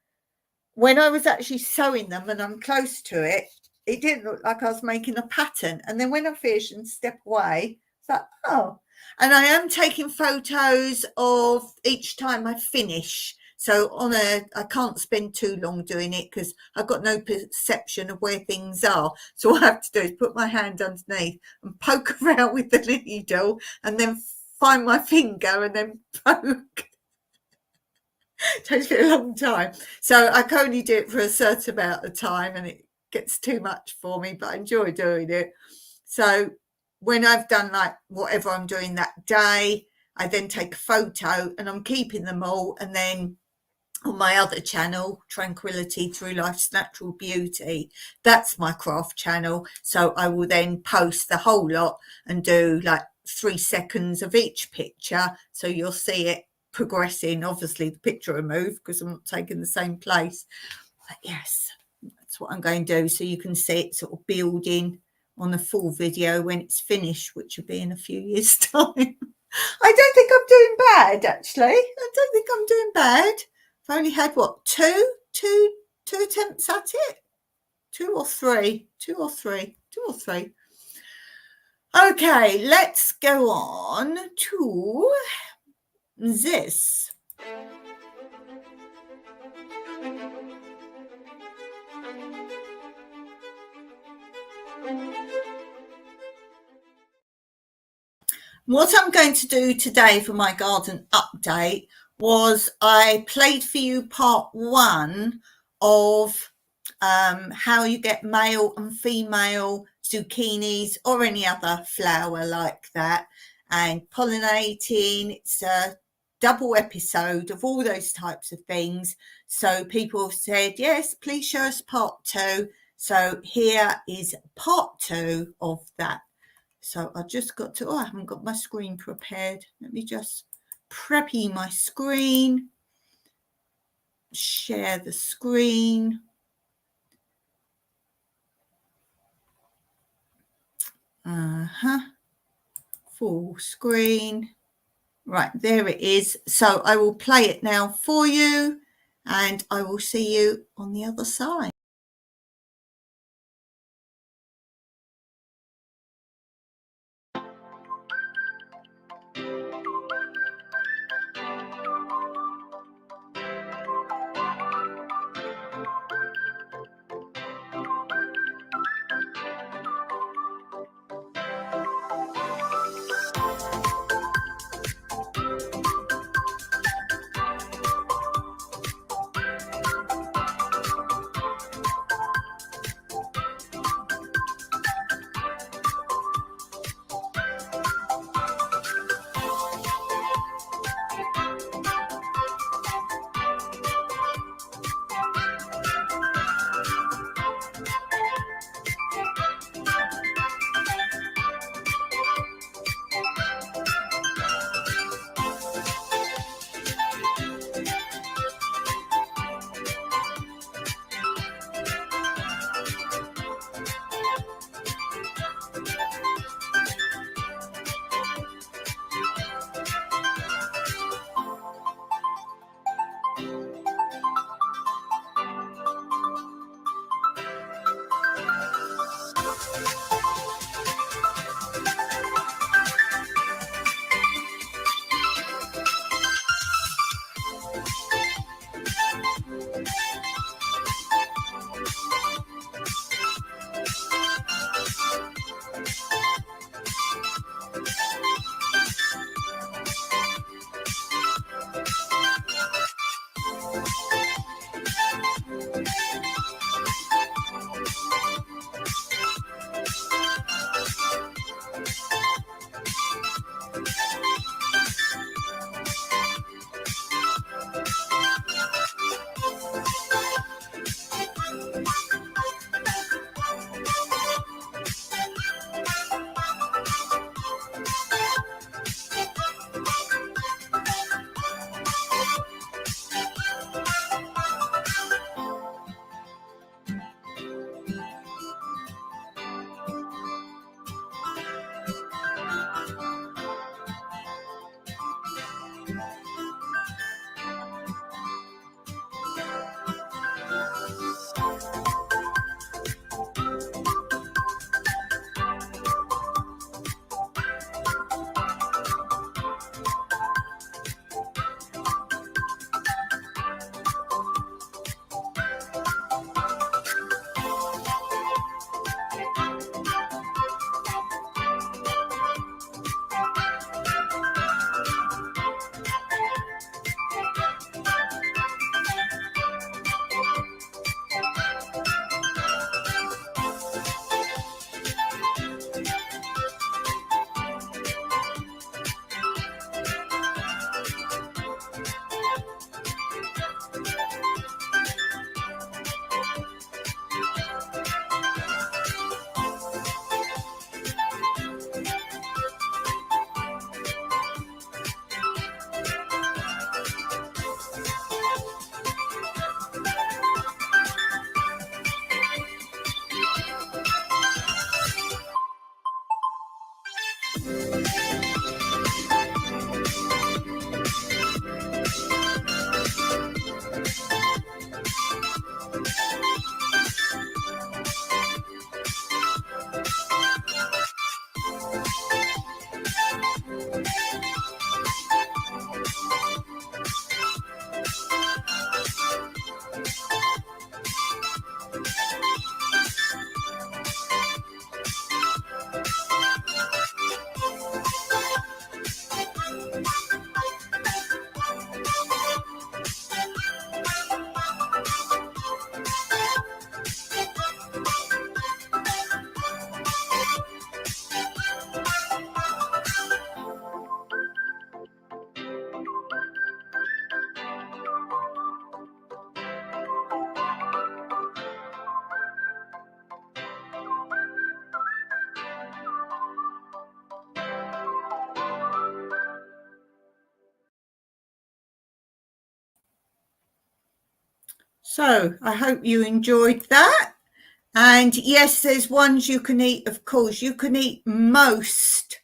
when I was actually sewing them and I'm close to it, it didn't look like I was making a pattern. And then when I finish and step away, it's like, oh. And I am taking photos of each time I finish. So I can't spend too long doing it because I've got no perception of where things are. So all I have to do is put my hand underneath and poke around with the needle and then find my finger and then poke. It takes me a long time. So I can only do it for a certain amount of time and it gets too much for me, but I enjoy doing it. So when I've done like whatever I'm doing that day, I then take a photo and I'm keeping them all, and then on my other channel, Tranquility Through Life's Natural Beauty. That's my craft channel. So I will then post the whole lot and do like 3 seconds of each picture. So you'll see it progressing. Obviously the picture will move because I'm not taking the same place. But yes, that's what I'm going to do. So you can see it sort of building on a full video when it's finished, which will be in a few years' time. I don't think I'm doing bad, actually. I don't think I'm doing bad. I've only had, what, two attempts at it? Two or three. Okay, let's go on to this. What I'm going to do today for my garden update was I played for you part 1 of how you get male and female zucchinis or any other flower like that, and pollinating. It's a double episode of all those types of things. So people have said, yes, please show us part 2. So here is part 2 of that. So I just got to, I haven't got my screen prepared. Let me just preppy my screen, share the screen. Full screen. Right, there it is. So I will play it now for you and I will see you on the other side. So I hope you enjoyed that. And yes, there's ones you can eat, of course. You can eat most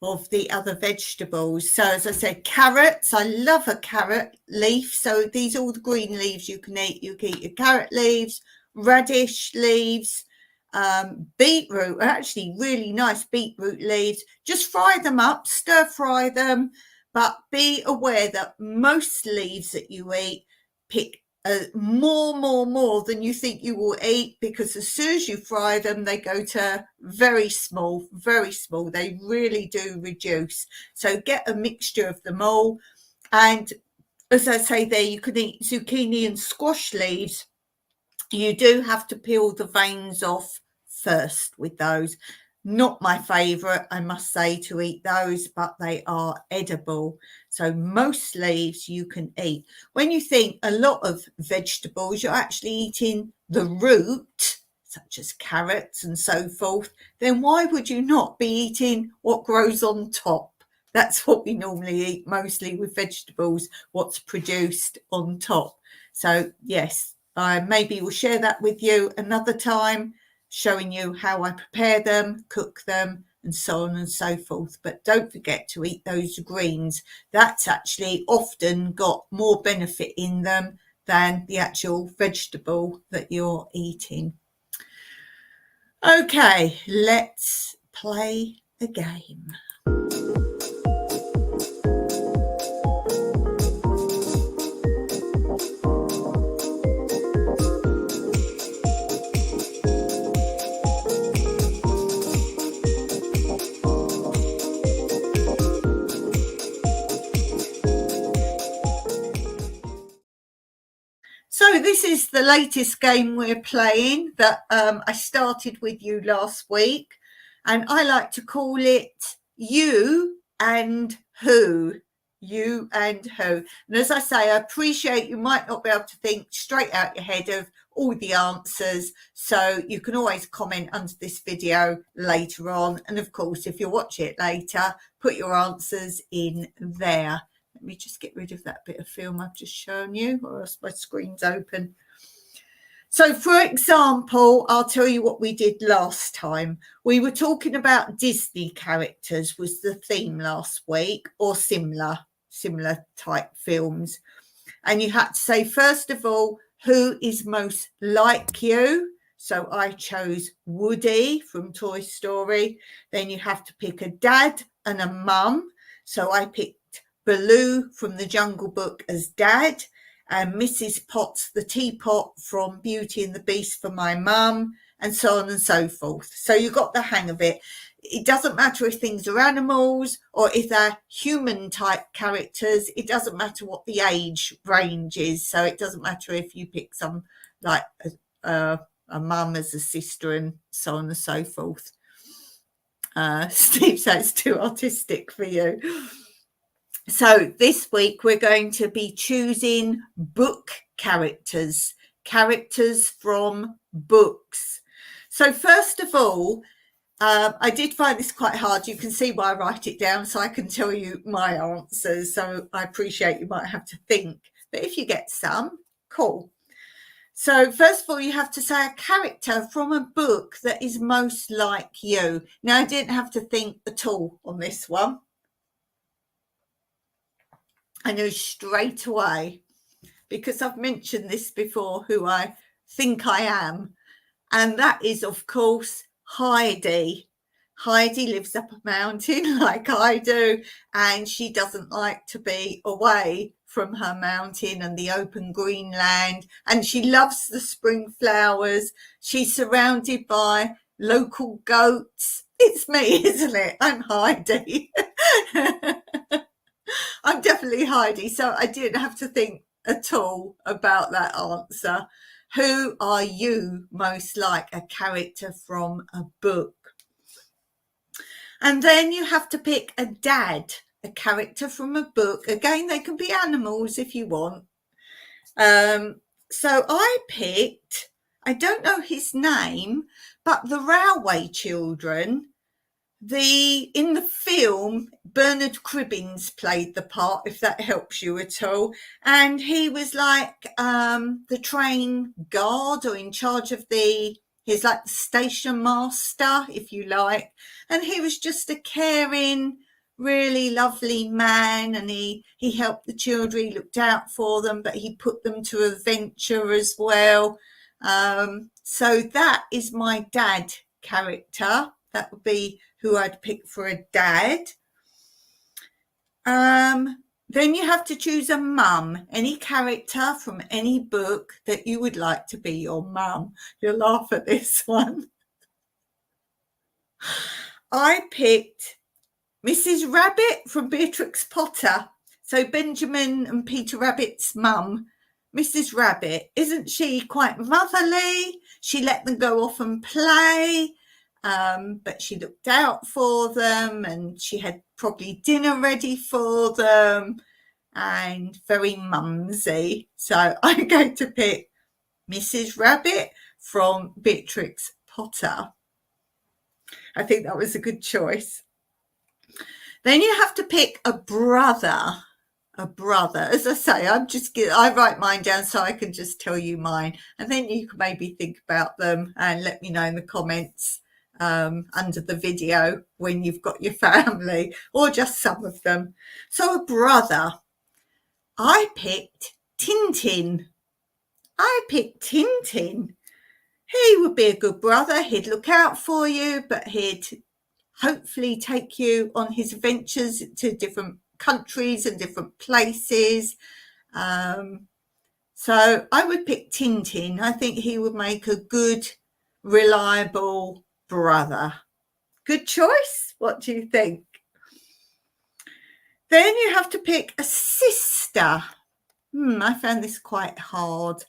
of the other vegetables. So as I said, carrots, I love a carrot leaf. So these are all the green leaves you can eat. You can eat your carrot leaves, radish leaves, beetroot, actually really nice beetroot leaves. Just fry them up, stir fry them, but be aware that most leaves that you eat, pick more than you think you will eat, because as soon as you fry them, they go to very small. They really do reduce. So get a mixture of them all. And as I say there, you can eat zucchini and squash leaves. You do have to peel the veins off first with those. Not my favourite, I must say, to eat those, but they are edible. So most leaves you can eat. When you think a lot of vegetables, you're actually eating the root, such as carrots and so forth, then why would you not be eating what grows on top? That's what we normally eat mostly with vegetables, what's produced on top. So yes, maybe we'll share that with you another time, showing you how I prepare them, cook them, and so on and so forth. But don't forget to eat those greens. That's actually often got more benefit in them than the actual vegetable that you're eating. Okay, let's play the game. So this is the latest game we're playing that I started with you last week, and I like to call it You and Who. You and Who. And as I say, I appreciate you might not be able to think straight out your head of all the answers, so you can always comment under this video later on. And of course, if you watch it later, put your answers in there. Let me just get rid of that bit of film I've just shown you, or else my screen's open. So, for example, I'll tell you what we did last time. We were talking about Disney characters was the theme last week, or similar type films. And you had to say, first of all, who is most like you? So I chose Woody from Toy Story. Then you have to pick a dad and a mum. So I picked Baloo from the Jungle Book as dad, and Mrs. Potts the teapot from Beauty and the Beast for my mum, and so on and so forth. So you got the hang of it. It doesn't matter if things are animals or if they're human type characters. It doesn't matter what the age range is. So it doesn't matter if you pick some like a mum as a sister and so on and so forth. Steve says it's too artistic for you. So this week we're going to be choosing book characters from books. So first of all, I did find this quite hard. You can see why I write it down so I can tell you my answers. So I appreciate you might have to think, but if you get some, cool. So first of all, you have to say a character from a book that is most like you. Now, I didn't have to think at all on this one. I knew straight away, because I've mentioned this before, who I think I am. And that is, of course, Heidi. Heidi lives up a mountain like I do, and she doesn't like to be away from her mountain and the open green land. And she loves the spring flowers. She's surrounded by local goats. It's me, isn't it? I'm Heidi. I'm definitely Heidi, so I didn't have to think at all about that answer. Who are you most like? A character from a book. And then you have to pick a dad, a character from a book. Again, they can be animals if you want. So I picked, I don't know his name, but the Railway Children. In the film, Bernard Cribbins played the part, if that helps you at all. And he was like the train guard, or in charge of he's like the station master, if you like. And he was just a caring, really lovely man, and he helped the children, he looked out for them, but he put them to adventure as well. So that is my dad character. That would be who I'd pick for a dad. Then you have to choose a mum, any character from any book that you would like to be your mum. You'll laugh at this one. I picked Mrs. Rabbit from Beatrix Potter. So Benjamin and Peter Rabbit's mum, Mrs. Rabbit, isn't she quite motherly? She let them go off and play. But she looked out for them, and she had probably dinner ready for them, and very mumsy. So I'm going to pick Mrs. Rabbit from Beatrix Potter. I think that was a good choice. Then you have to pick a brother. A brother. As I say, I write mine down so I can just tell you mine, and then you can maybe think about them and let me know in the comments under the video when you've got your family, or just some of them. So a brother, I picked Tintin. He would be a good brother. He'd look out for you, but he'd hopefully take you on his adventures to different countries and different places. So I would pick Tintin. I think he would make a good, reliable brother. Good choice. What do you think? Then you have to pick a sister. I found this quite hard.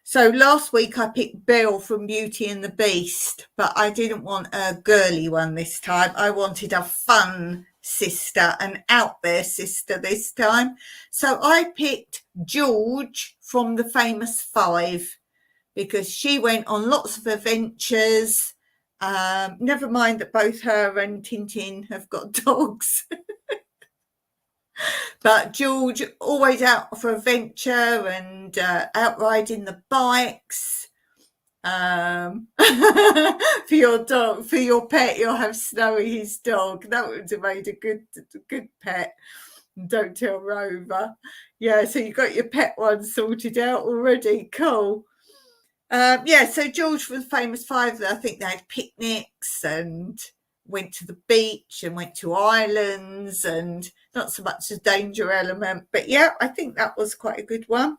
So last week I picked Belle from Beauty and the Beast, but I didn't want a girly one this time. I wanted a fun sister, an out there sister this time. So I picked George from The Famous Five, because she went on lots of adventures. Never mind that both her and Tintin have got dogs. But George, always out for adventure and out riding the bikes. For your dog, for your pet, you'll have Snowy, his dog. That would have made a good pet. Don't tell Rover. Yeah, so you got your pet one sorted out already. Cool. So George from The Famous Five, I think they had picnics and went to the beach and went to islands, and not so much a danger element. But yeah, I think that was quite a good one.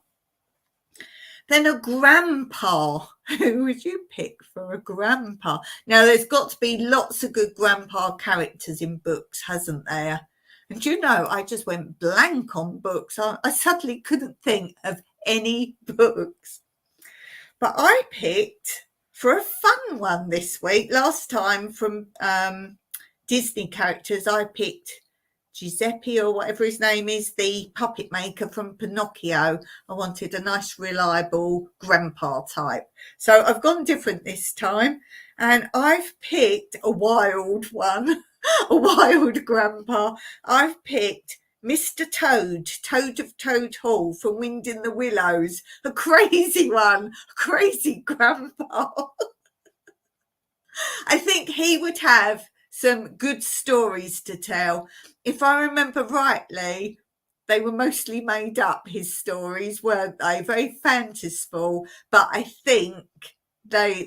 Then a grandpa. Who would you pick for a grandpa? Now, there's got to be lots of good grandpa characters in books, hasn't there? And you know, I just went blank on books. I suddenly couldn't think of any books. But I picked for a fun one this week. Last time from Disney characters, I picked Giuseppe, or whatever his name is, the puppet maker from Pinocchio. I wanted a nice, reliable grandpa type. So I've gone different this time, and I've picked a wild one, a wild grandpa. I've picked Mr. Toad of Toad Hall from Wind in the Willows. A crazy one, a crazy grandpa. I think he would have some good stories to tell. If I remember rightly, they were mostly made up, his stories, weren't they? Very fanciful, but I think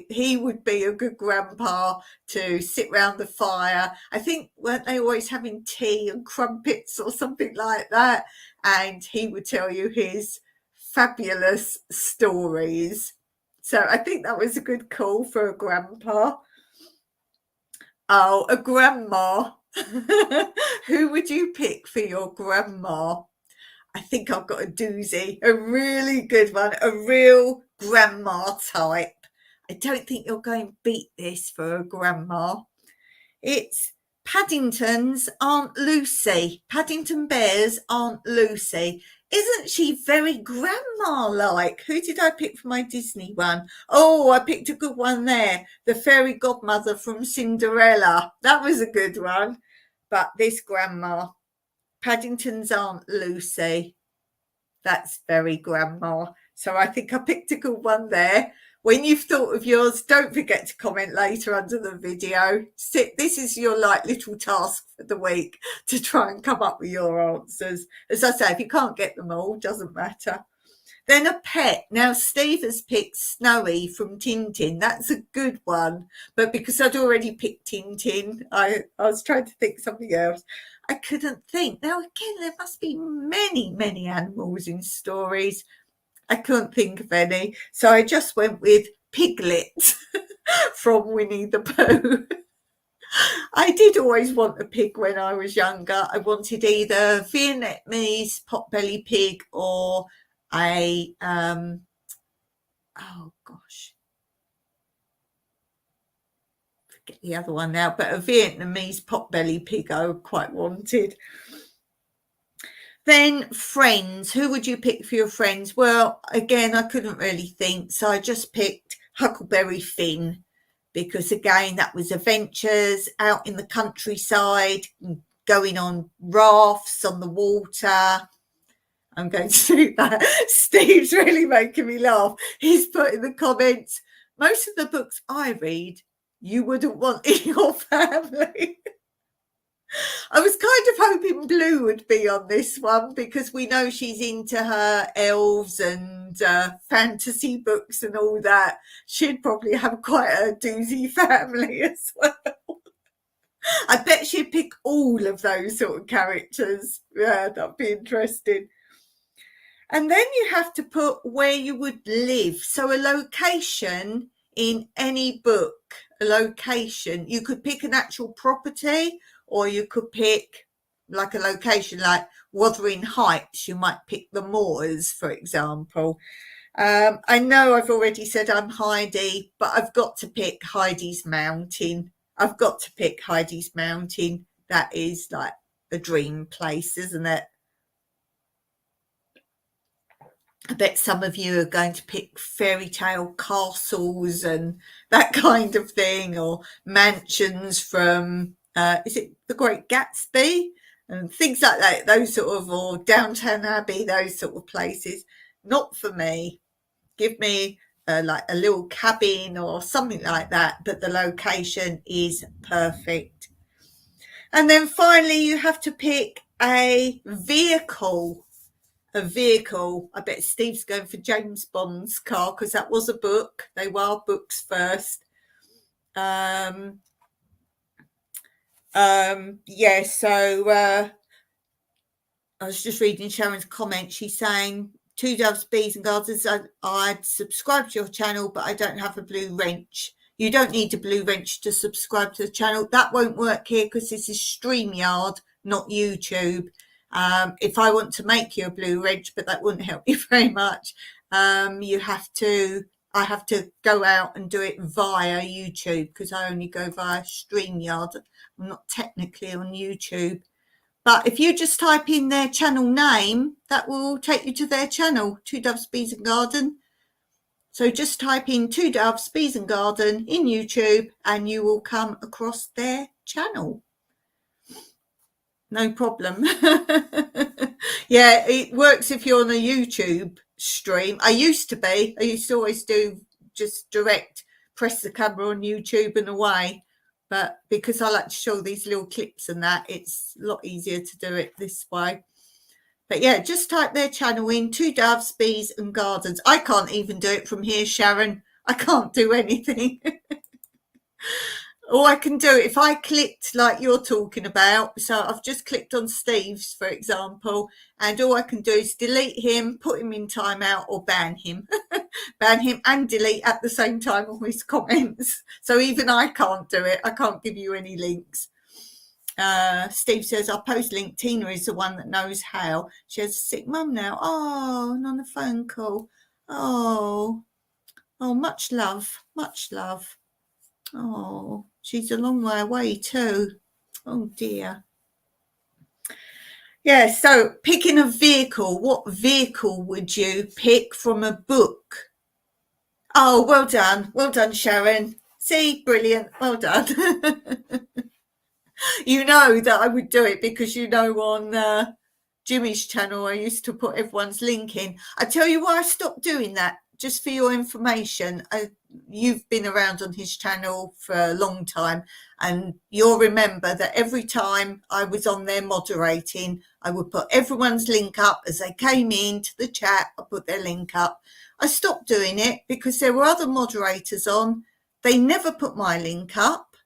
he would be a good grandpa to sit round the fire. I think, weren't they always having tea and crumpets or something like that? And he would tell you his fabulous stories. So I think that was a good call for a grandpa. Oh, a grandma. Who would you pick for your grandma? I think I've got a doozy, a really good one, a real grandma type. I don't think you're going to beat this for a grandma. It's Paddington's Aunt Lucy, Paddington Bear's Aunt Lucy. Isn't she very grandma-like? Who did I pick for my Disney one? Oh, I picked a good one there. The fairy godmother from Cinderella. That was a good one. But this grandma, Paddington's Aunt Lucy, that's very grandma. So I think I picked a good one there. When you've thought of yours, don't forget to comment later under the video. This is your little task for the week, to try and come up with your answers. As I say, if you can't get them all, doesn't matter. Then a pet. Now, Steve has picked Snowy from Tintin. That's a good one. But because I'd already picked Tintin, I was trying to think something else. I couldn't think. Now, again, there must be many, many animals in stories. I couldn't think of any. So I just went with Piglet from Winnie the Pooh. I did always want a pig when I was younger. I wanted either Vietnamese potbelly pig or a oh gosh, forget the other one now, but a Vietnamese potbelly pig I quite wanted. Then friends. Who would you pick for your friends? Well, again, I couldn't really think, so I just picked Huckleberry Finn, because again, that was adventures out in the countryside, going on rafts on the water. I'm going to do that. Steve's really making me laugh. He's put in the comments, most of the books I read, you wouldn't want in your family. I was kind of hoping Blue would be on this one, because we know she's into her elves and fantasy books and all that. She'd probably have quite a doozy family as well. I bet she'd pick all of those sort of characters. Yeah, that'd be interesting. And then you have to put where you would live. So a location in any book, a location. You could pick an actual property, or you could pick like a location like Wuthering Heights. You might pick the moors, for example. I know I've already said I'm Heidi, but I've got to pick Heidi's Mountain. I've got to pick Heidi's Mountain. That is like a dream place, isn't it? I bet some of you are going to pick fairy tale castles and that kind of thing, or mansions from, is it The Great Gatsby? And things like that, those sort of, or Downton Abbey, those sort of places. Not for me. Give me like a little cabin or something like that, but the location is perfect. And then finally, you have to pick a vehicle. A vehicle. I bet Steve's going for James Bond's car, because that was a book. They were books first. Yeah, so I was just reading Sharon's comment. She's saying, Two Doves, Bees and Gardens, I'd subscribe to your channel, but I don't have a blue wrench. You don't need a blue wrench to subscribe to the channel. That won't work here, because this is StreamYard, not YouTube. If I want to make you a blue wrench, but that wouldn't help you very much, I have to go out and do it via YouTube, because I only go via StreamYard. I'm not technically on YouTube. But if you just type in their channel name, that will take you to their channel, Two Doves, Bees and Garden. So just type in Two Doves, Bees and Garden in YouTube, and you will come across their channel. No problem. Yeah, it works if you're on a YouTube stream. I used to always do just direct, press the camera on YouTube and away. But because I like to show these little clips and that, it's a lot easier to do it this way. But yeah, just type their channel in, Two Doves, Bees and Gardens. I can't even do it from here, Sharon. I can't do anything. All I can do, if I clicked like you're talking about, so I've just clicked on Steve's, for example, and all I can do is delete him, put him in timeout, or ban him. Ban him and delete at the same time all his comments. So even I can't do it. I can't give you any links. Steve says, I'll post link. Tina is the one that knows how. She has a sick mum now. Oh, and on a phone call. Oh, much love, much love. Oh, she's a long way away too. Oh dear. Yeah, so picking a vehicle, what vehicle would you pick from a book? Oh, well done. Well done, Sharon. See, brilliant. Well done. You know that I would do it because on Jimmy's channel, I used to put everyone's link in. I tell you why I stopped doing that, just for your information. You've been around on his channel for a long time, and you'll remember that every time I was on there moderating, I would put everyone's link up as they came into the chat. I put their link up. I stopped doing it because there were other moderators on. They never put my link up.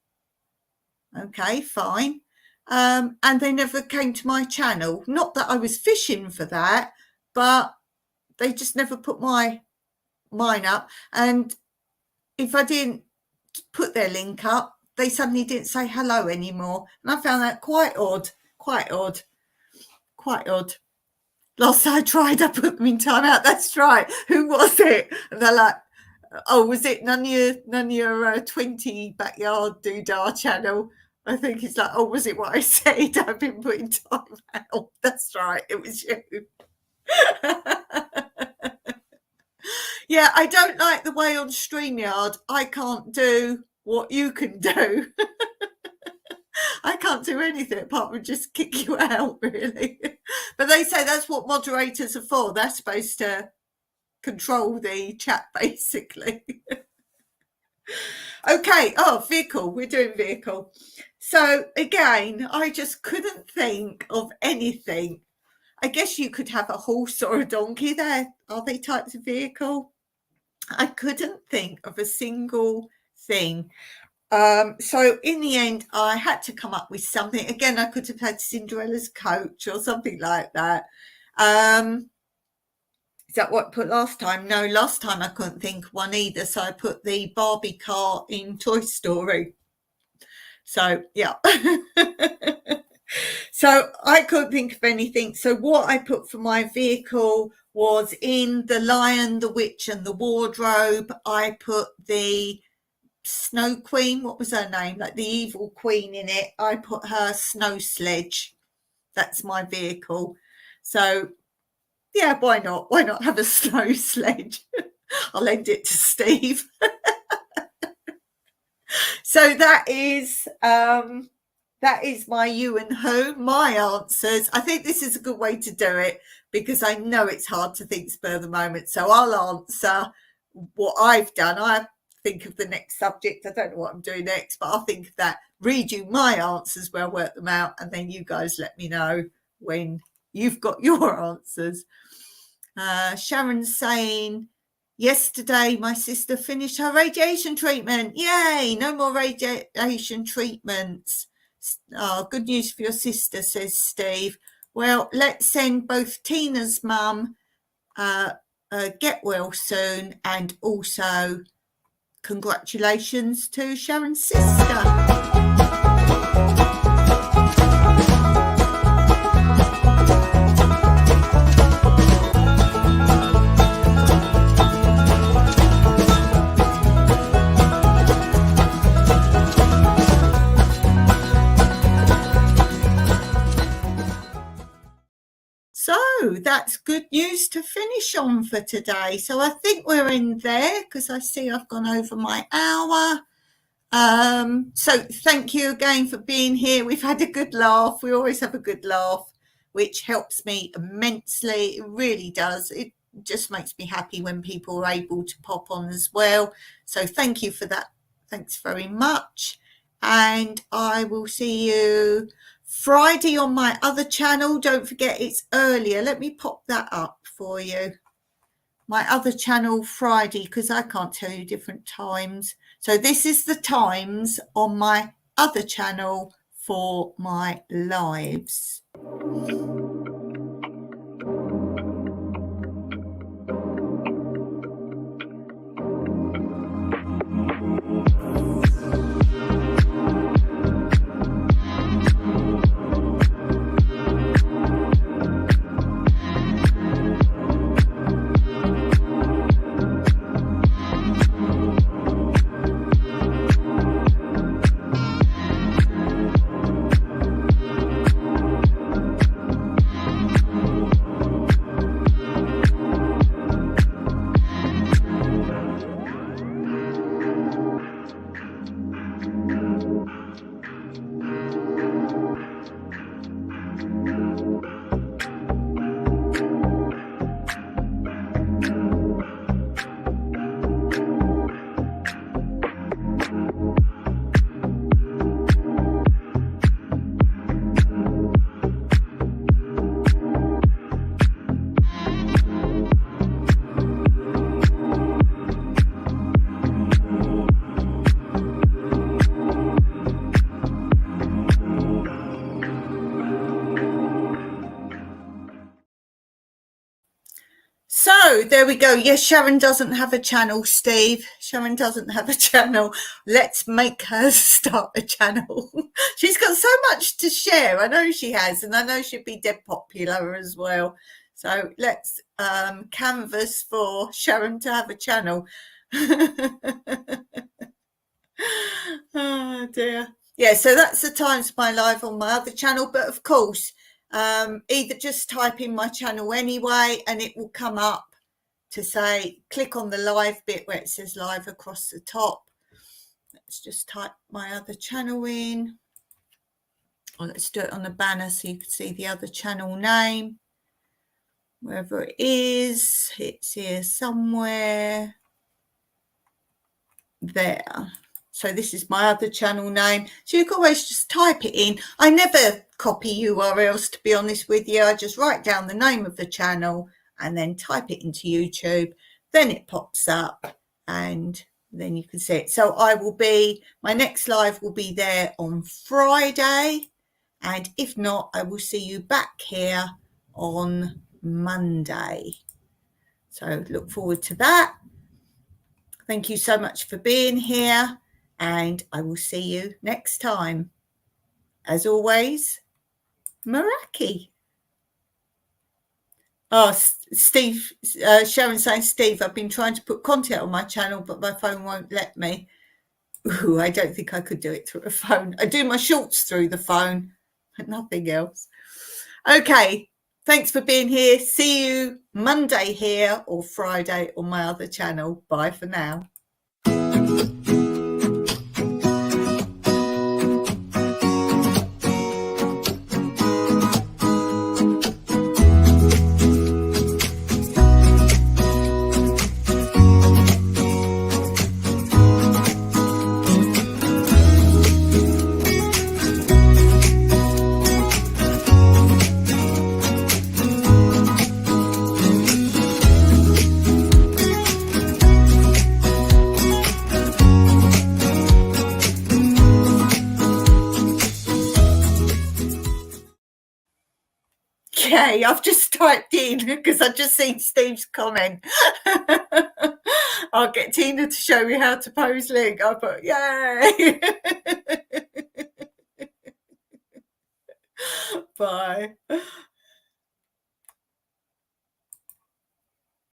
Okay, fine. And they never came to my channel. Not that I was fishing for that, but they just never put mine up. And if I didn't put their link up, they suddenly didn't say hello anymore. And I found that quite odd. Last time I tried, I put them in timeout. That's right. Who was it? And they're like, oh, was it none of your 20 backyard doodah channel? I think it's like, oh, was it what I said? I've been putting time out. That's right. It was you. Yeah, I don't like the way on StreamYard I can't do what you can do. I can't do anything apart from just kick you out, really. But they say that's what moderators are for. They're supposed to control the chat, basically. Okay. Oh, vehicle. We're doing vehicle. So again, I just couldn't think of anything. I guess you could have a horse or a donkey there. Are they types of vehicle? I couldn't think of a single thing. So in the end, I had to come up with something. Again, I could have had Cinderella's coach or something like that. Is that what I put last time? No, last time I couldn't think of one either. So I put the Barbie car in Toy Story. So, yeah. So I couldn't think of anything. So what I put for my vehicle was in The Lion, the Witch and the Wardrobe. I put the Snow Queen. What was her name? Like the evil queen in it. I put her snow sledge. That's my vehicle. So, yeah, why not? Why not have a snow sledge? I'll lend it to Steve. So that is my you and who, my answers. I think this is a good way to do it because I know it's hard to think spur of the moment. So I'll answer what I've done. I think of the next subject. I don't know what I'm doing next, but I'll think of that, read you my answers where I work them out, and then you guys let me know when you've got your answers. Sharon's saying, yesterday my sister finished her radiation treatment. Yay, no more radiation treatments. Oh, good news for your sister, says Steve. Well, let's send both Tina's mum get well soon, and also congratulations to Sharon's sister. So that's good news to finish on for today. So I think we're in there because I see I've gone over my hour. So thank you again for being here. We've had a good laugh. We always have a good laugh, which helps me immensely. It really does. It just makes me happy when people are able to pop on as well. So thank you for that. Thanks very much. And I will see you Friday on my other channel. Don't forget it's earlier. Let me pop that up for you. My other channel Friday, because I can't tell you different times. So this is the times on my other channel for my lives. So there we go. Yes, Sharon doesn't have a channel, Steve. Sharon doesn't have a channel. Let's make her start a channel. She's got so much to share. I know she has, and I know she'd be dead popular as well. So let's canvas for Sharon to have a channel. Oh dear. Yeah, so that's the times my live on my other channel, but of course, either just type in my channel anyway and it will come up to say click on the live bit where it says live across the top. Let's just type my other channel in, or let's do it on the banner so you can see the other channel name, wherever it is. It's here somewhere. There. So this is my other channel name. So you can always just type it in. I never copy URLs, to be honest with you. I just write down the name of the channel and then type it into YouTube. Then it pops up and then you can see it. So my next live will be there on Friday. And if not, I will see you back here on Monday. So look forward to that. Thank you so much for being here, and I will see you next time. As always, Meraki. Oh, Steve, Sharon saying, Steve, I've been trying to put content on my channel, but my phone won't let me. Ooh, I don't think I could do it through a phone. I do my shorts through the phone, but nothing else. Okay, thanks for being here. See you Monday here or Friday on my other channel. Bye for now. Okay, I've just typed in because I've just seen Steve's comment. I'll get Tina to show me how to post link. I put, yay. Bye.